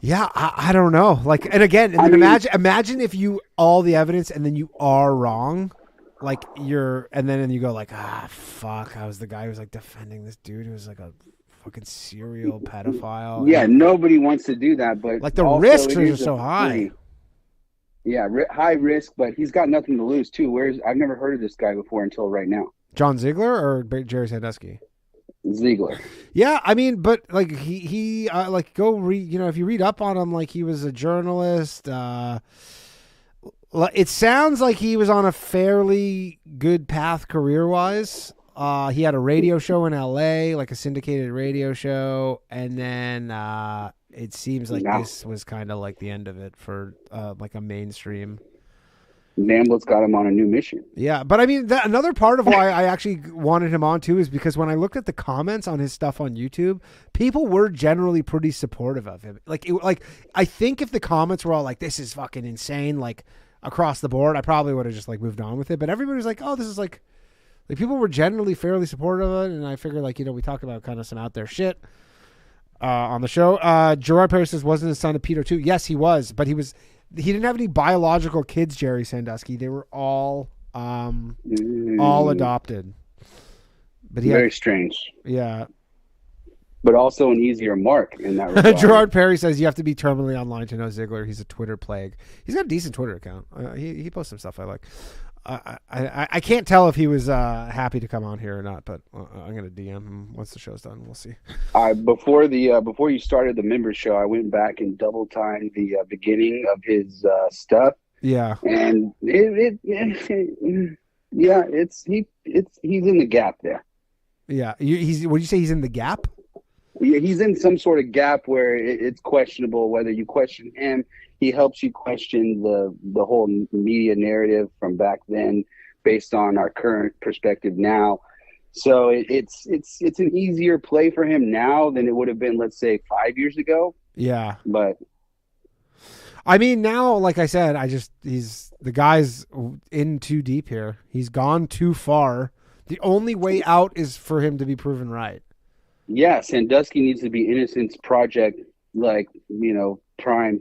yeah, I don't know. Like, and again, and then imagine if you all the evidence and then you are wrong, like and then you go like, fuck, I was the guy who was like defending this dude who was like a fucking serial pedophile. Yeah, nobody wants to do that, but like the risks are so high. Yeah, high risk, but he's got nothing to lose too. I've never heard of this guy before until right now. John Ziegler or Jerry Sandusky? Ziegler. Yeah, I mean, but like he like go read. If you read up on him, like he was a journalist. It sounds like he was on a fairly good path career wise. He had a radio show in LA, like a syndicated radio show, and then it seems like this was kind of like the end of it for like a mainstream. Namble's got him on a new mission. Yeah, but I mean, another part of why I actually wanted him on too is because when I looked at the comments on his stuff on YouTube, people were generally pretty supportive of him. Like I think if the comments were all like, "This is fucking insane," like across the board, I probably would have just like moved on with it. But everybody was like, "Oh, this is like people were generally fairly supportive of it," and I figured like we talked about kind of some out there shit on the show. Gerard Perry says, "Wasn't his son a pedo too?" Yes, he was, but he didn't have any biological kids. Jerry Sandusky, they were all adopted. But very strange. Yeah, but also an easier mark in that regard. Gerard Perry says you have to be terminally online to know Ziegler. He's a Twitter plague. He's got a decent Twitter account. He posts some stuff I like. I can't tell if he was happy to come on here or not, but I'm gonna DM him once the show's done. We'll see. Before you started the members show, I went back and double timed the beginning of his stuff. Yeah, and he's in the gap there. Yeah, what do you say? He's in the gap. Yeah, he's in some sort of gap where it's questionable whether you question him. He helps you question the whole media narrative from back then based on our current perspective now. So it's an easier play for him now than it would have been, let's say, 5 years ago. Yeah. But I mean, now, like I said, the guy's in too deep here. He's gone too far. The only way out is for him to be proven right. Yeah, Sandusky needs to be Innocence Project, like, prime.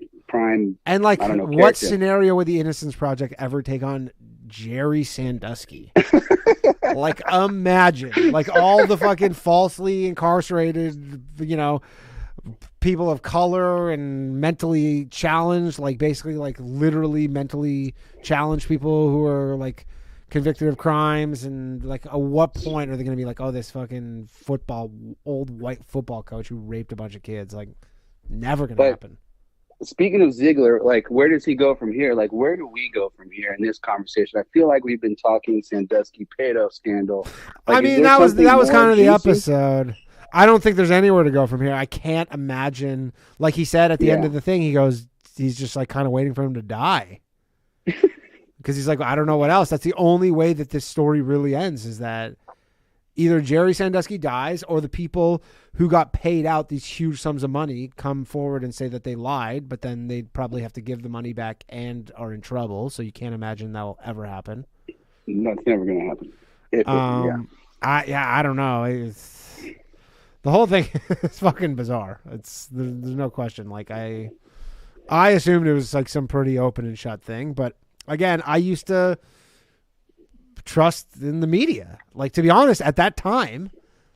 And like, I don't know, what character. scenario would the Innocence Project ever take on Jerry Sandusky? Like, imagine, like all the fucking falsely incarcerated, people of color and mentally challenged, like basically like literally mentally challenged people who are like convicted of crimes, and like at what point are they going to be like, oh, this fucking old white football coach who raped a bunch of kids? Like, never going to happen. Speaking of Ziegler, like, where does he go from here? Like, where do we go from here in this conversation? I feel like we've been talking Sandusky pedo scandal. Like, I mean, that was kind of the episode. I don't think there's anywhere to go from here. I can't imagine. Like he said at the end of the thing, he's just like kind of waiting for him to die. Because he's like, I don't know what else. That's the only way that this story really ends, is that either Jerry Sandusky dies or the people who got paid out these huge sums of money come forward and say that they lied, but then they'd probably have to give the money back and are in trouble. So you can't imagine that will ever happen. That's never going to happen. I don't know. The whole thing is fucking bizarre. There's no question. Like I assumed it was like some pretty open and shut thing, but again, I used to trust in the media. Like, to be honest, at that time,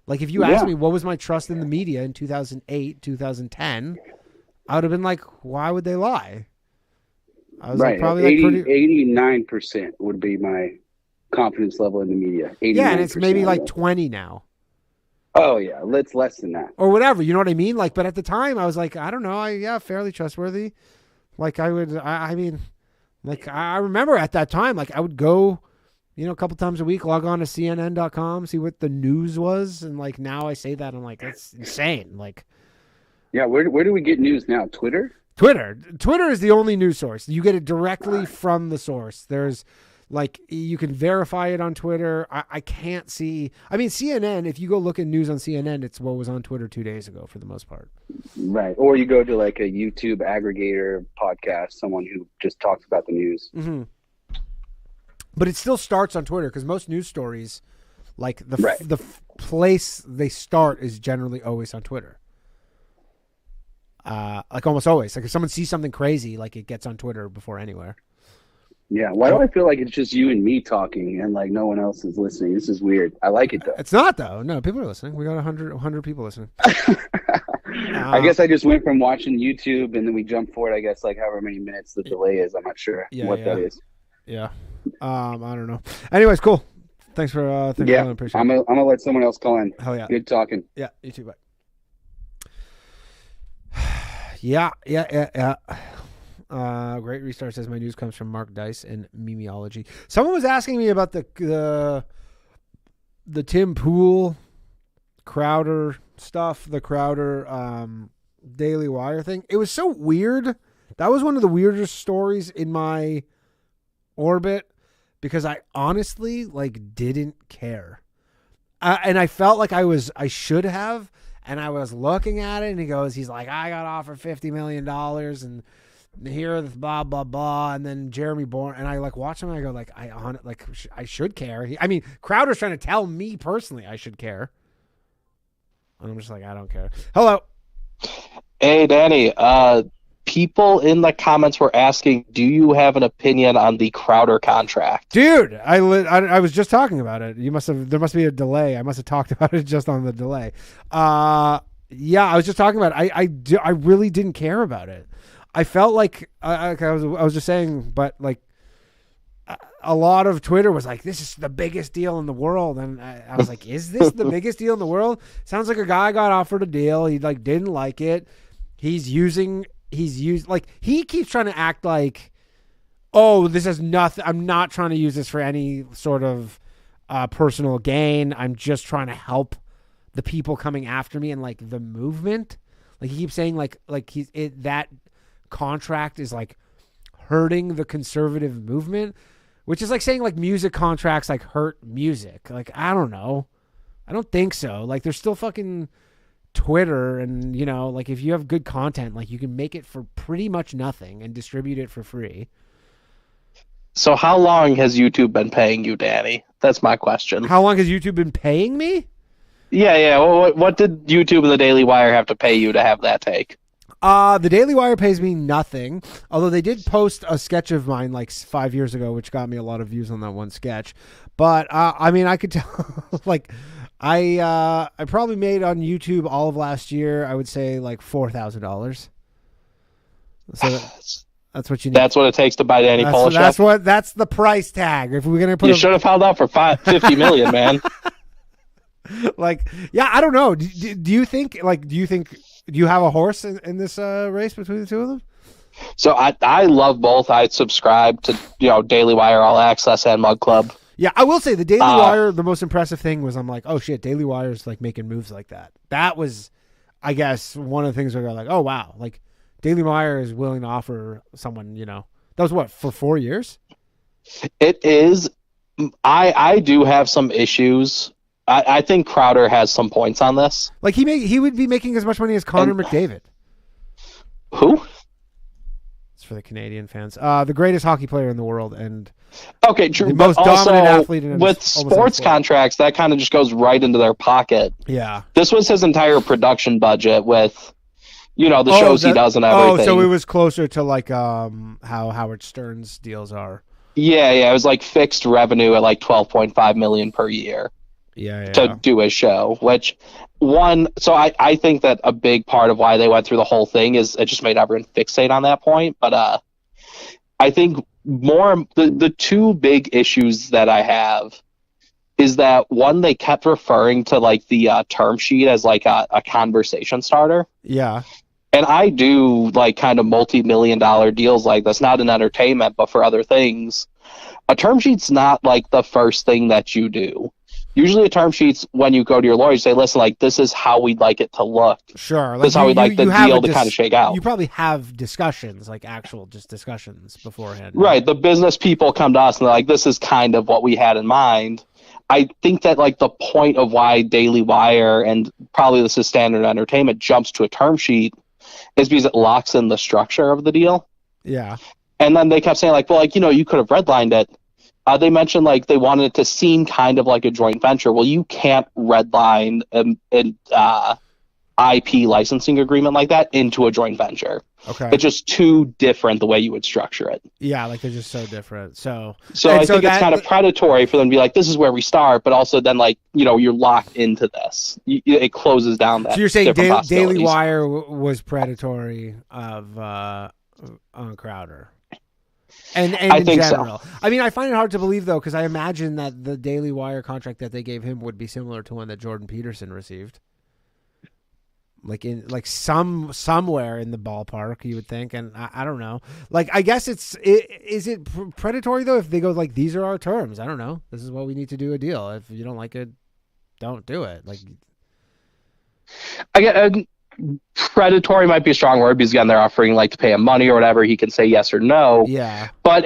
like if you asked me what was my trust in the media in 2008, 2010, I would have been like, why would they lie? I was like, probably 89% would be my confidence level in the media. 89%. Yeah, and it's maybe like 20 now. Oh yeah, it's less than that. Or whatever, you know what I mean? Like, but at the time I was like, I don't know, fairly trustworthy. Like I mean, like I remember at that time, like I would go, a couple times a week, log on to CNN.com, see what the news was, and like now I say that I'm like, that's insane. Like, yeah, where do we get news now? Twitter is the only news source. You get it directly from the source. There's like, you can verify it on Twitter. I can't see. I mean, CNN, if you go look at news on CNN, it's what was on Twitter 2 days ago for the most part. Right. Or you go to like a YouTube aggregator podcast, someone who just talks about the news. Mm-hmm. But it still starts on Twitter because most news stories, like the place they start is generally always on Twitter. Like almost always. Like if someone sees something crazy, like it gets on Twitter before anywhere. Yeah, why do I feel like it's just you and me talking and like no one else is listening? This is weird. I like it though. It's not though. No, people are listening. We got 100 people listening. I guess I just went from watching YouTube and then we jumped forward, I guess, like however many minutes the delay is. I'm not sure what that is. Yeah. I don't know. Anyways, cool. Thanks for calling. Appreciate it. I'm gonna let someone else call in. Hell yeah. Good talking. Yeah, you too, bye. Yeah. Great Restart says my news comes from Mark Dice and Memeology. Someone was asking me about the Tim Pool Crowder stuff, the Crowder Daily Wire thing. It was so weird. That was one of the weirdest stories in my orbit because I honestly didn't care. And I felt like I should have, and I was looking at it and he's like, I got offered $50 million and here blah blah blah, and then Jeremy Bourne, and I watch him and I go I should care. Crowder's trying to tell me personally I should care, and I'm just like, I don't care. Hello. Hey Danny, people in the comments were asking, do you have an opinion on the Crowder contract? Dude, I was just talking about it. There must be a delay. I must have talked about it just on the delay. Yeah, I was just talking about it. I really didn't care about it. I felt like I was just saying, but like a lot of Twitter was like, "This is the biggest deal in the world," and I was like, "Is this the biggest deal in the world?" Sounds like a guy got offered a deal. He didn't like it. He keeps trying to act like, "Oh, this is nothing. I'm not trying to use this for any sort of personal gain. I'm just trying to help the people coming after me and like the movement." Like he keeps saying that contract is like hurting the conservative movement, which is like saying like music contracts like hurt music. Like, I don't know. I don't think so. Like there's still fucking Twitter, and like if you have good content, like you can make it for pretty much nothing and distribute it for free. So how long has YouTube been paying you, Danny? That's my question. How long has YouTube been paying me? Yeah. Well, what did YouTube and the Daily Wire have to pay you to have that take? The Daily Wire pays me nothing, although they did post a sketch of mine like 5 years ago, which got me a lot of views on that one sketch. But I could tell like I probably made on YouTube all of last year, I would say like $4,000. So That's what you need. That's what it takes to buy Danny Polishek. That's the price tag. If we're gonna put, you should have held out for $50 million, man. Like, yeah, I don't know. Do you think? Do you have a horse in this race between the two of them? So I love both. I subscribe to Daily Wire, All Access, and Mug Club. Yeah, I will say the Daily Wire. The most impressive thing was I'm like, oh shit, Daily Wire's like making moves like that. That was, I guess, one of the things where I like, oh wow, like Daily Wire is willing to offer someone. That was what, for 4 years. It is. I do have some issues. I think Crowder has some points on this. Like he would be making as much money as Connor McDavid. Who? It's for the Canadian fans. The greatest hockey player in the world, and okay, true. The but most also, dominant athlete in with sports contracts, that kind of just goes right into their pocket. Yeah. This was his entire production budget with, the shows he does and everything. Oh, so it was closer to like how Howard Stern's deals are. Yeah, it was like fixed revenue at like $12.5 million per year. Yeah. To do his show, so I think that a big part of why they went through the whole thing is it just made everyone fixate on that point. But I think the two big issues that I have is that, one, they kept referring to like the term sheet as like a conversation starter. Yeah. And I do like kind of multi-million-dollar deals like this, not in entertainment, but for other things. A term sheet's not like the first thing that you do. Usually a term sheet's when you go to your lawyer, you say, listen, like, this is how we'd like it to look. Sure. This is how we'd like the deal to kind of shake out. You probably have discussions, like actual just discussions beforehand. Right. The business people come to us and they're like, this is kind of what we had in mind. I think that like the point of why Daily Wire and probably this is Standard Entertainment jumps to a term sheet is because it locks in the structure of the deal. Yeah. And then they kept saying like, well, like, you could have redlined it. They mentioned like they wanted it to seem kind of like a joint venture. Well, you can't redline an IP licensing agreement like that into a joint venture. Okay. It's just too different the way you would structure it. Yeah, like they're just so different. So I think it's kind of predatory for them to be like, this is where we start, but also then like, you're locked into this. It closes down that. So you're saying Daily Wire was predatory on Crowder? And I in think general. so. I mean, I find it hard to believe, though, because I imagine that the Daily Wire contract that they gave him would be similar to one that Jordan Peterson received. Somewhere in the ballpark, you would think, and I don't know. Like, I guess is it predatory, though, if they go, like, these are our terms? I don't know. This is what we need to do a deal. If you don't like it, don't do it. Like, predatory might be a strong word because again they're offering like to pay him money or whatever. He can say yes or no. Yeah. But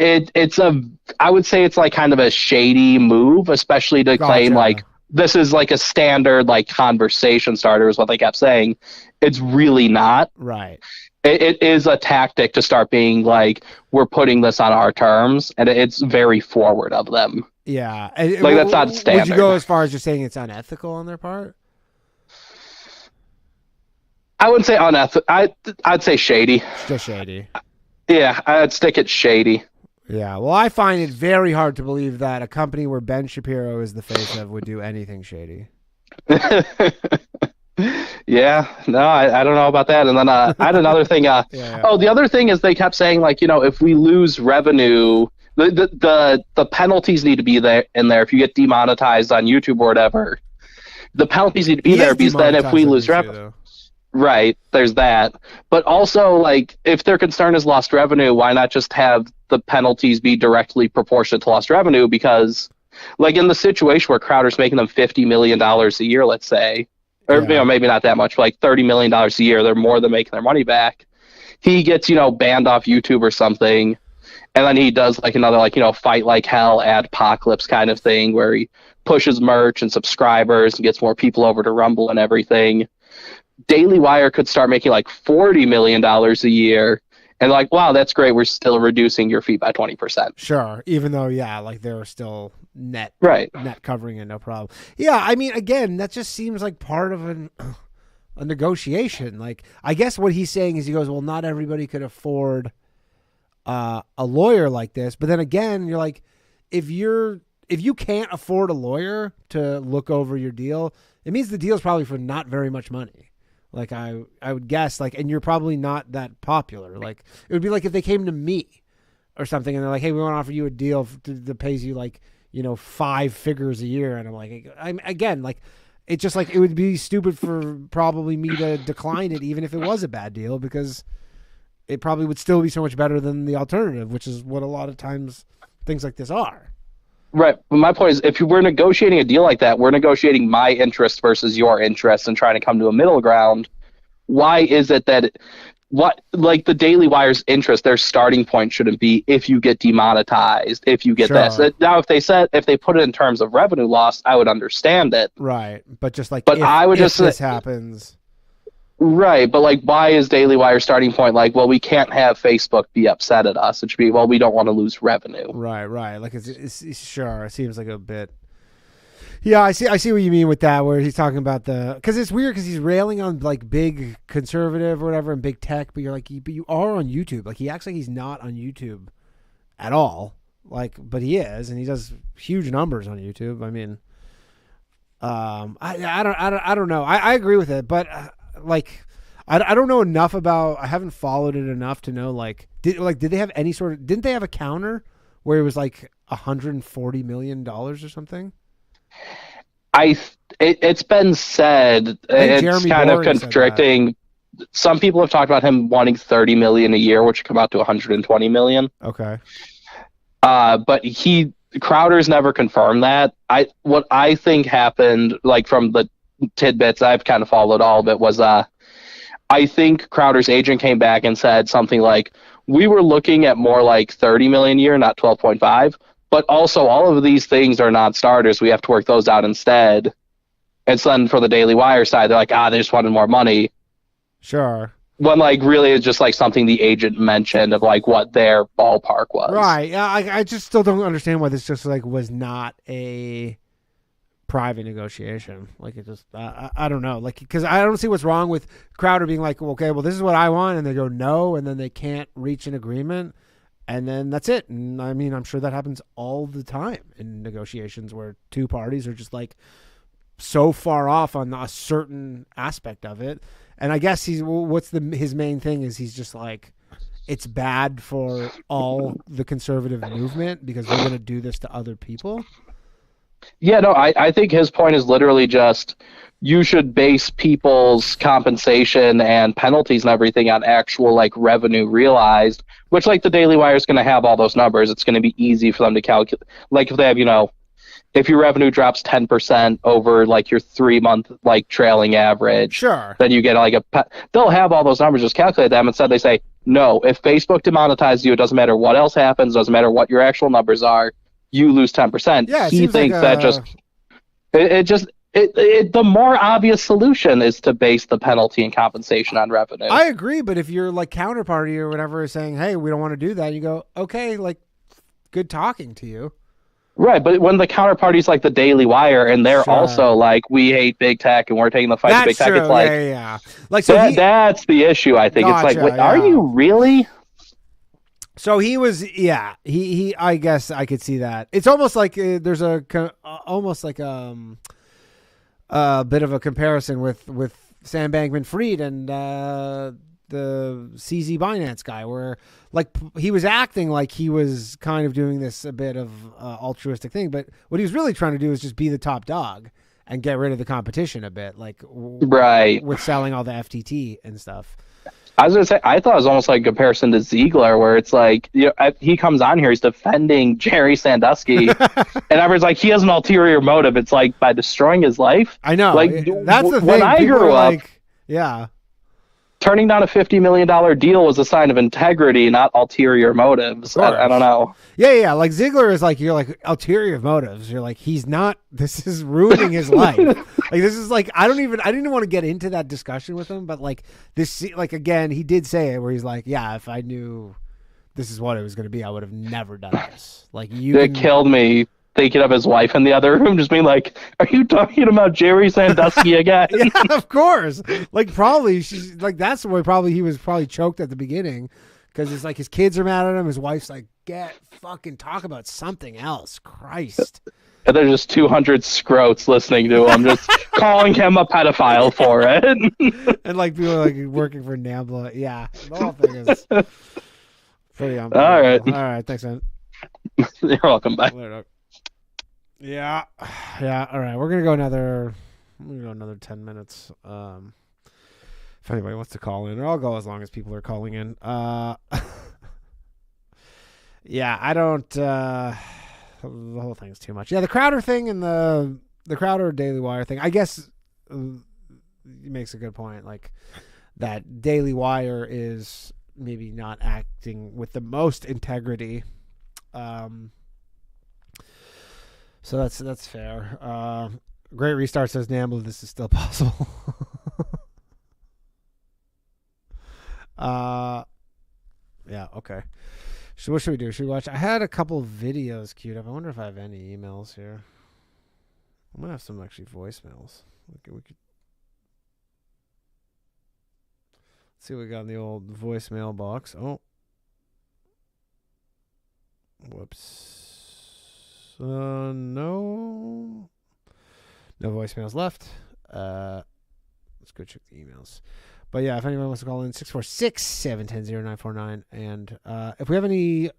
I would say it's like kind of a shady move, especially to claim like this is like a standard like conversation starter is what they kept saying. It's really not. Right. It is a tactic to start being like, we're putting this on our terms, and it's very forward of them. Yeah. Like that's not standard. Would you go as far as just saying it's unethical on their part? I wouldn't say unethical. I'd say shady. Just shady. Yeah, I'd stick it shady. Yeah, well, I find it very hard to believe that a company where Ben Shapiro is the face of would do anything shady. Yeah, no, I don't know about that. And then I had another thing. Oh, the other thing is they kept saying like, if we lose revenue, the penalties need to be there in there. If you get demonetized on YouTube or whatever, the penalties need to be there because then if we lose revenue. Right, there's that. But also, like, if their concern is lost revenue, why not just have the penalties be directly proportionate to lost revenue? Because, like, in the situation where Crowder's making them $50 million a year, let's say, or maybe not that much, but like $30 million a year, they're more than making their money back. He gets, banned off YouTube or something, and then he does, like, another, like, Fight Like Hell, Adpocalypse kind of thing where he pushes merch and subscribers and gets more people over to Rumble and everything. Daily Wire could start making like $40 million a year and like, wow, that's great. We're still reducing your fee by 20%. Sure. Even though, like they're still net covering it. No problem. Yeah. I mean, again, that just seems like part of a negotiation. Like, I guess what he's saying is he goes, well, not everybody could afford a lawyer like this. But then again, you're like, if you can't afford a lawyer to look over your deal, it means the deal's probably for not very much money. Like I would guess, like, and you're probably not that popular. Like it would be like if they came to me or something and they're like, hey, we want to offer you a deal that pays you like, 5 figures a year. And I'm like, again, like, it's just like, it would be stupid for probably me to decline it, even if it was a bad deal, because it probably would still be so much better than the alternative, which is what a lot of times things like this are. Right. But my point is, if we're negotiating a deal like that, we're negotiating my interest versus your interest and trying to come to a middle ground. Why is it that the Daily Wire's interest, their starting point shouldn't be if you get demonetized, if you get this. Now, if they put it in terms of revenue loss, I would understand it. Right. But just like, if this happens. Right, but like, why is Daily Wire starting point like, well, we can't have Facebook be upset at us? It should be, well, we don't want to lose revenue. Right. Like it's sure. It seems like a bit. Yeah, I see what you mean with that. Where he's talking about because it's weird because he's railing on like big conservative or whatever and big tech, but you're like, but you are on YouTube. Like he acts like he's not on YouTube at all. Like, but he is, and he does huge numbers on YouTube. I mean, I don't know. I agree with it, but. Like, I don't know enough about. I haven't followed it enough to know. Like, did they have any sort of? Didn't they have a counter where it was like $140 million or something? It's been said. It's Jeremy kind Boring of contradicting. Some people have talked about him wanting $30 million a year, which would come out to $120 million. Okay. But Crowder's never confirmed that. What I think happened, like from the tidbits I've kind of followed all of it, was I think Crowder's agent came back and said something like, we were looking at more like 30 million a year, not 12.5, but also all of these things are non-starters, we have to work those out instead. And so then for the Daily Wire side, they're like, they just wanted more money. Sure. When like really it's just like something the agent mentioned of like what their ballpark was. Right. Yeah, I just still don't understand why this just like was not a private negotiation. Like it just I don't know, like, because I don't see what's wrong with Crowder being like, okay, well, this is what I want, and they go no, and then they can't reach an agreement, and then that's it. And I mean, I'm sure that happens all the time in negotiations where two parties are just like so far off on a certain aspect of it. And I guess his main thing is he's just like, it's bad for all the conservative movement because we're going to do this to other people. Yeah, no, I think his point is literally just you should base people's compensation and penalties and everything on actual like revenue realized, which like the Daily Wire is going to have all those numbers. It's going to be easy for them to calculate. Like if they have, if your revenue drops 10% over like your 3-month like trailing average, sure, then you get like they'll have all those numbers, just calculate them. Instead they say, no, if Facebook demonetizes you, it doesn't matter what else happens, doesn't matter what your actual numbers are, you lose 10%. Yeah, he thinks that the more obvious solution is to base the penalty and compensation on revenue. I agree, but if your like counterparty or whatever is saying, hey, we don't want to do that, you go, okay, like, good talking to you. Right, but when the counterparty's like the Daily Wire and they're also like, we hate big tech and we're taking the fight to big tech, it's like, yeah. Like, so that's the issue, I think. Gotcha, it's like, wait, are you really? So he was, yeah. He. I guess I could see that. It's almost like there's almost like a bit of a comparison with Sam Bankman-Fried and the CZ Binance guy, where like he was acting like he was kind of doing this a bit of altruistic thing, but what he was really trying to do is just be the top dog and get rid of the competition a bit, like right with selling all the FTT and stuff. I was going to say, I thought it was almost like a comparison to Ziegler, where it's like, he comes on here, he's defending Jerry Sandusky, and everyone's like, he has an ulterior motive. It's like, by destroying his life? I know. Like, that's the thing. When I grew up, like, yeah, turning down a $50 million deal was a sign of integrity, not ulterior motives. I don't know. Yeah. Like Ziegler is like, you're like ulterior motives. You're like, he's not, this is ruining his life. Like, this is like, I didn't even want to get into that discussion with him, but like this, like, again, he did say it where he's like, yeah, if I knew this is what it was going to be, I would have never done this. Like, it killed me thinking of his wife in the other room, just being like, are you talking about Jerry Sandusky again? Yeah, of course. Like, probably she's like, that's the way probably he was probably choked at the beginning, because it's like his kids are mad at him. His wife's like, talk about something else. Christ. And there's just 200 scrotes listening to him, just calling him a pedophile for it. And like people like working for NAMBLA. Yeah, the whole thing is pretty unbelievable. All right. All right, thanks, man. You're welcome. Bye. Later. Yeah. All right, we're gonna go another 10 minutes. If anybody wants to call in, or I'll go as long as people are calling in. Yeah, I don't. The whole thing's too much. Yeah, the Crowder thing and the Crowder Daily Wire thing. I guess it makes a good point. Like that Daily Wire is maybe not acting with the most integrity. So that's fair. Great Restart says NAMBLA, this is still possible. Yeah, okay. So what should we do? Should we watch? I had a couple videos queued up. I wonder if I have any emails here. I'm gonna have some actually voicemails. We could see what we got in the old voicemail box. Oh, whoops. No voicemails left. Let's go check the emails. But yeah, if anyone wants to call in, 646-710-0949. And if we have any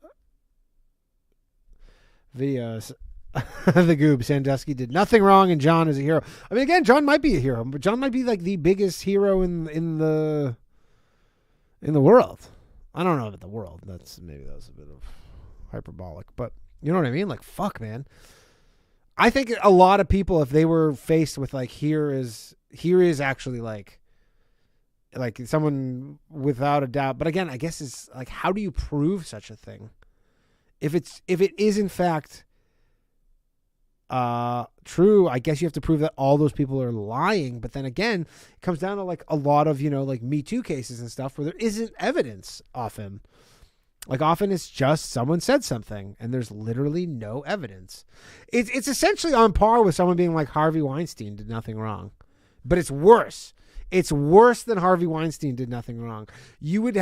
videos, the Goob, Sandusky did nothing wrong and John is a hero. I mean, again, John might be a hero, but John might be like the biggest hero in the world. I don't know about the world. That was a bit of hyperbolic, but you know what I mean? Like, fuck, man. I think a lot of people, if they were faced with like, here is actually like someone without a doubt. But again, I guess it's like, how do you prove such a thing? If it is in fact true, I guess you have to prove that all those people are lying. But then again, it comes down to like a lot of, like Me Too cases and stuff where there isn't evidence often. Like often it's just someone said something and there's literally no evidence. It's essentially on par with someone being like Harvey Weinstein did nothing wrong. But it's worse. It's worse than Harvey Weinstein did nothing wrong. You would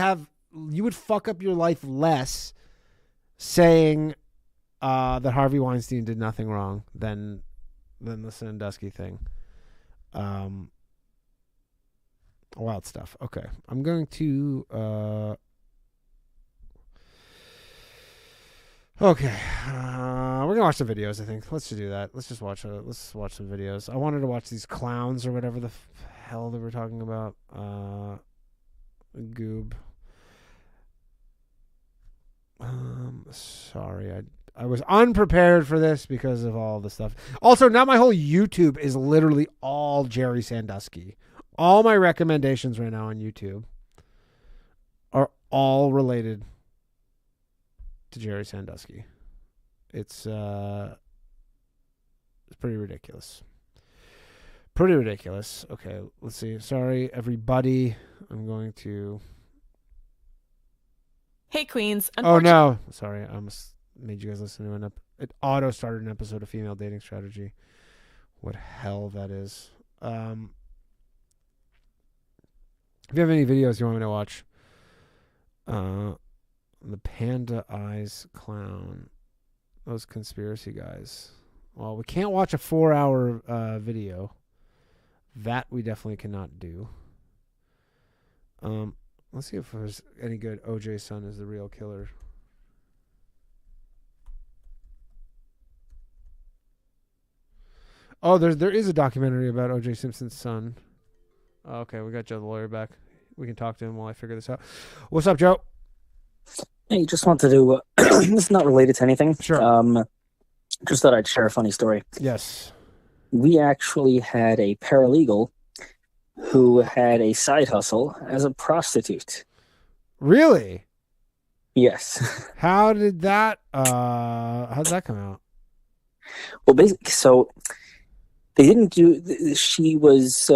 fuck up your life less saying that Harvey Weinstein did nothing wrong than the Sandusky thing. Wild stuff. Okay. I'm going to okay. We're gonna watch some videos, I think. Let's just do that. Let's watch some videos. I wanted to watch these clowns or whatever the hell they were talking about. Goob. Sorry, I was unprepared for this because of all the stuff. Also, now my whole YouTube is literally all Jerry Sandusky. All my recommendations right now on YouTube are all related to Jerry Sandusky. It's pretty ridiculous. Pretty ridiculous. Okay, let's see. Sorry, everybody. I'm going to... Hey, Queens. Oh, no. Sorry, I almost made you guys listen to it auto-started an episode of Female Dating Strategy. What hell that is. If you have any videos you want me to watch, the Panda Eyes Clown, those conspiracy guys. Well, we can't watch a 4-hour video. That we definitely cannot do. Let's see if there's any good. OJ's son is the real killer. Oh, there is a documentary about O.J. Simpson's son. Okay, we got Joe the lawyer back. We can talk to him while I figure this out. What's up, Joe? Hey, just wanted to. This is not related to anything. Sure. Just thought I'd share a funny story. Yes. We actually had a paralegal who had a side hustle as a prostitute. Really? Yes. How did that come out? Well, basically, so they didn't do. She was.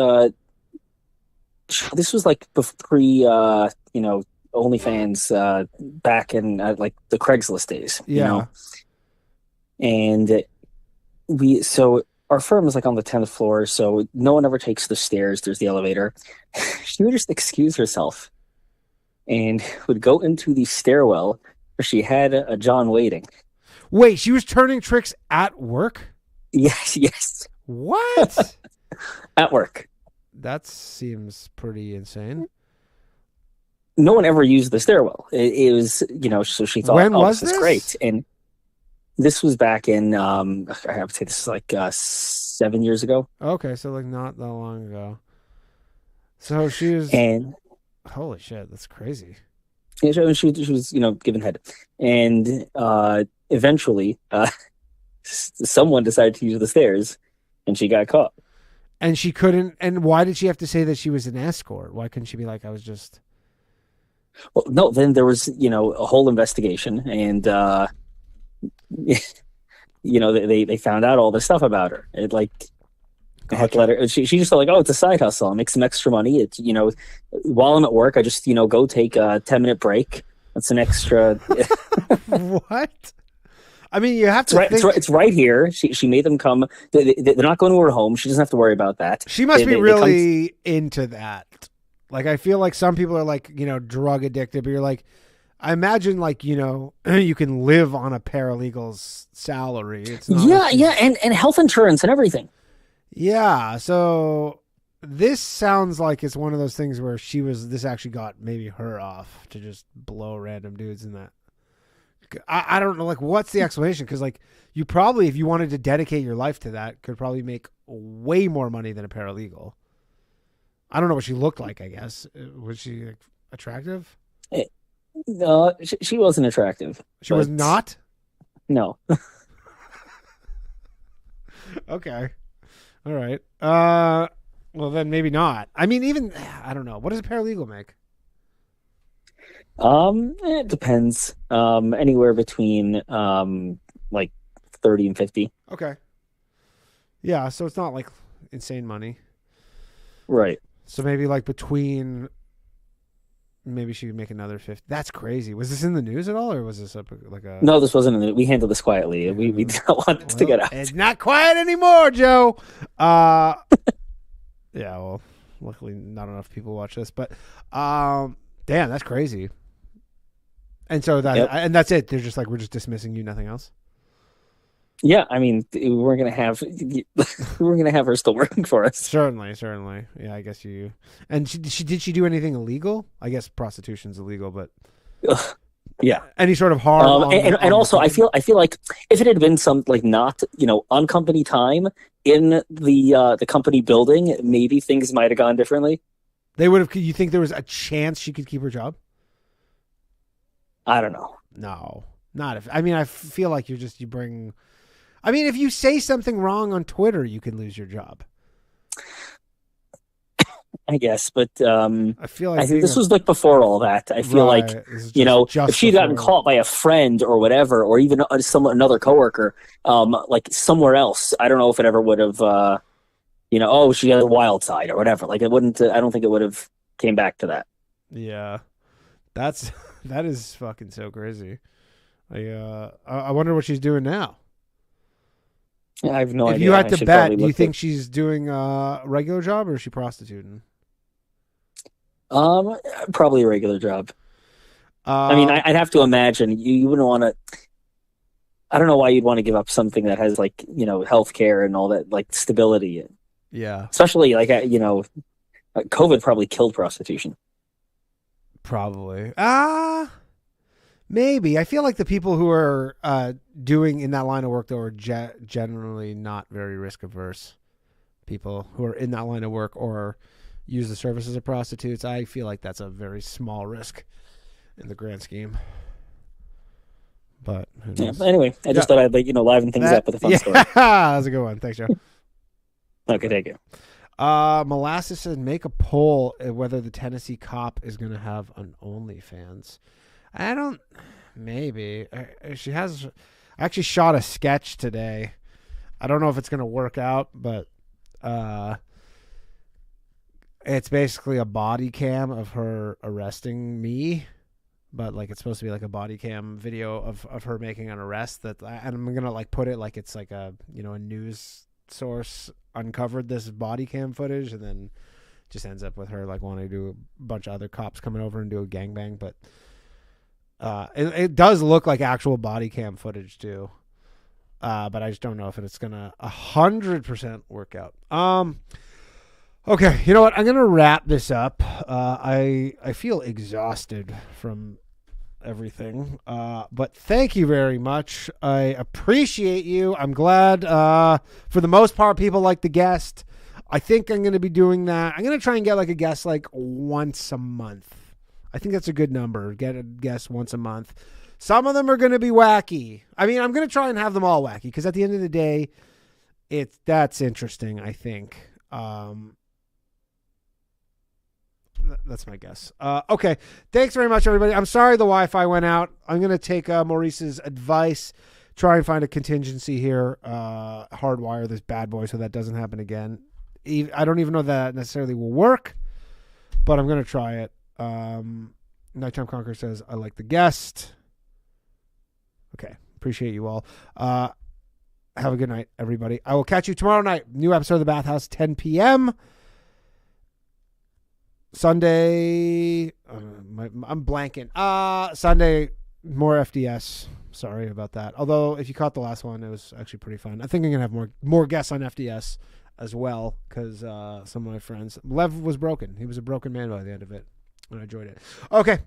This was like pre, OnlyFans back in like the Craigslist days. Yeah. And our firm is like on the 10th floor, so no one ever takes the stairs. There's the elevator. She would just excuse herself and would go into the stairwell where she had a John waiting. Wait, she was turning tricks at work? Yes, yes. What? At work. That seems pretty insane. No one ever used the stairwell. It was, so she thought, When was this is this? great. And this was back in, I have to say, this is like 7 years ago. Okay, so like not that long ago. So she was. And holy shit, that's crazy. she was, given head. And eventually, someone decided to use the stairs, and she got caught. And she couldn't. And why did she have to say that she was an escort? Why couldn't she be like, I was just. Well, no, then there was, a whole investigation, and they found out all this stuff about her. It like they had to let her. She just felt like, oh, it's a side hustle. I'll make some extra money. It's while I'm at work, I just go take a 10-minute break. That's an extra. What? I mean, you have to. It's right here. She made them come. They're not going to her home. She doesn't have to worry about that. She must be really into that. Like, I feel like some people are like, drug addicted, but you're like, I imagine like, you can live on a paralegal's salary. It's not and health insurance and everything. Yeah. So this sounds like it's one of those things where this actually got maybe her off to just blow random dudes in that. I don't know, like, what's the explanation? Because like you probably, if you wanted to dedicate your life to that, could probably make way more money than a paralegal. I don't know what she looked like, I guess. Was she like, attractive? No, she wasn't attractive. She was not? No. Okay. All right. Well, then maybe not. I mean, even, I don't know. What does a paralegal make? It depends. Anywhere between, like 30 and 50. Okay. Yeah, so it's not like insane money. Right. So maybe like between, maybe she could make another 50. That's crazy. Was this in the news at all, or was this like a? No, this wasn't in the. We handled this quietly. We did not want this to get out. It's not quiet anymore, Joe. Yeah. Well, luckily not enough people watch this, but damn, that's crazy. And so and that's it. They're just like, we're just dismissing you, nothing else. Yeah, I mean, we weren't gonna have her still working for us. Certainly. Yeah, I guess you. And did she do anything illegal? I guess prostitution's illegal, but yeah, any sort of harm. And also, I feel like if it had been some like not on company time in the company building, maybe things might have gone differently. They would have. You think there was a chance she could keep her job? I don't know. No, not if. I mean, I feel like you bring. I mean, if you say something wrong on Twitter, you can lose your job. I guess, but I feel like I think this was like before all that. I feel like if she'd gotten caught by a friend or whatever, or even another coworker, like somewhere else, I don't know if it ever would have, she had a wild side or whatever. Like it wouldn't. I don't think it would have came back to that. Yeah, that is fucking so crazy. I wonder what she's doing now. I have no idea. If you had to bet, do you think she's doing a regular job or is she prostituting? Probably a regular job. I mean, I'd have to imagine you wouldn't want to. I don't know why you'd want to give up something that has like healthcare and all that, like stability. Yeah, especially like COVID probably killed prostitution. Probably. Maybe. I feel like the people who are doing in that line of work, though, are generally not very risk averse. People who are in that line of work or use the services of prostitutes, I feel like that's a very small risk in the grand scheme. But anyway, I just thought I'd liven things up with a fun story. That's a good one. Thanks, Joe. Okay, thank you. Molasses said, make a poll whether the Tennessee cop is going to have an OnlyFans. Maybe. She has. I actually shot a sketch today. I don't know if it's going to work out, but it's basically a body cam of her arresting me. But like it's supposed to be like a body cam video of her making an arrest. And I'm going to like put it like it's like a news source uncovered this body cam footage, and then just ends up with her like wanting to do a bunch of other cops coming over and do a gangbang. But it does look like actual body cam footage too. but I just don't know if it's gonna 100% work out. Okay, you know what? I'm gonna wrap this up. I feel exhausted from everything, but thank you very much. I appreciate you. I'm glad. For the most part, people like the guest. I think I'm gonna be doing that. I'm gonna try and get like a guest like once a month. I think that's a good number. Get a guest once a month. Some of them are going to be wacky. I mean, I'm going to try and have them all wacky because at the end of the day, that's interesting, I think. That's my guess. Okay. Thanks very much, everybody. I'm sorry the Wi-Fi went out. I'm going to take Maurice's advice, try and find a contingency here, hardwire this bad boy so that doesn't happen again. I don't even know that necessarily will work, but I'm going to try it. Nighttime Conqueror says, I like the guest. Okay. Appreciate you all. Have a good night, everybody. I will catch you tomorrow night. New episode of The Bathhouse, 10 p.m. Sunday. I'm blanking. Sunday, more FDS. Sorry about that. Although, if you caught the last one, it was actually pretty fun. I think I'm going to have more guests on FDS as well because some of my friends. Lev was broken. He was a broken man by the end of it. And I enjoyed it. Okay.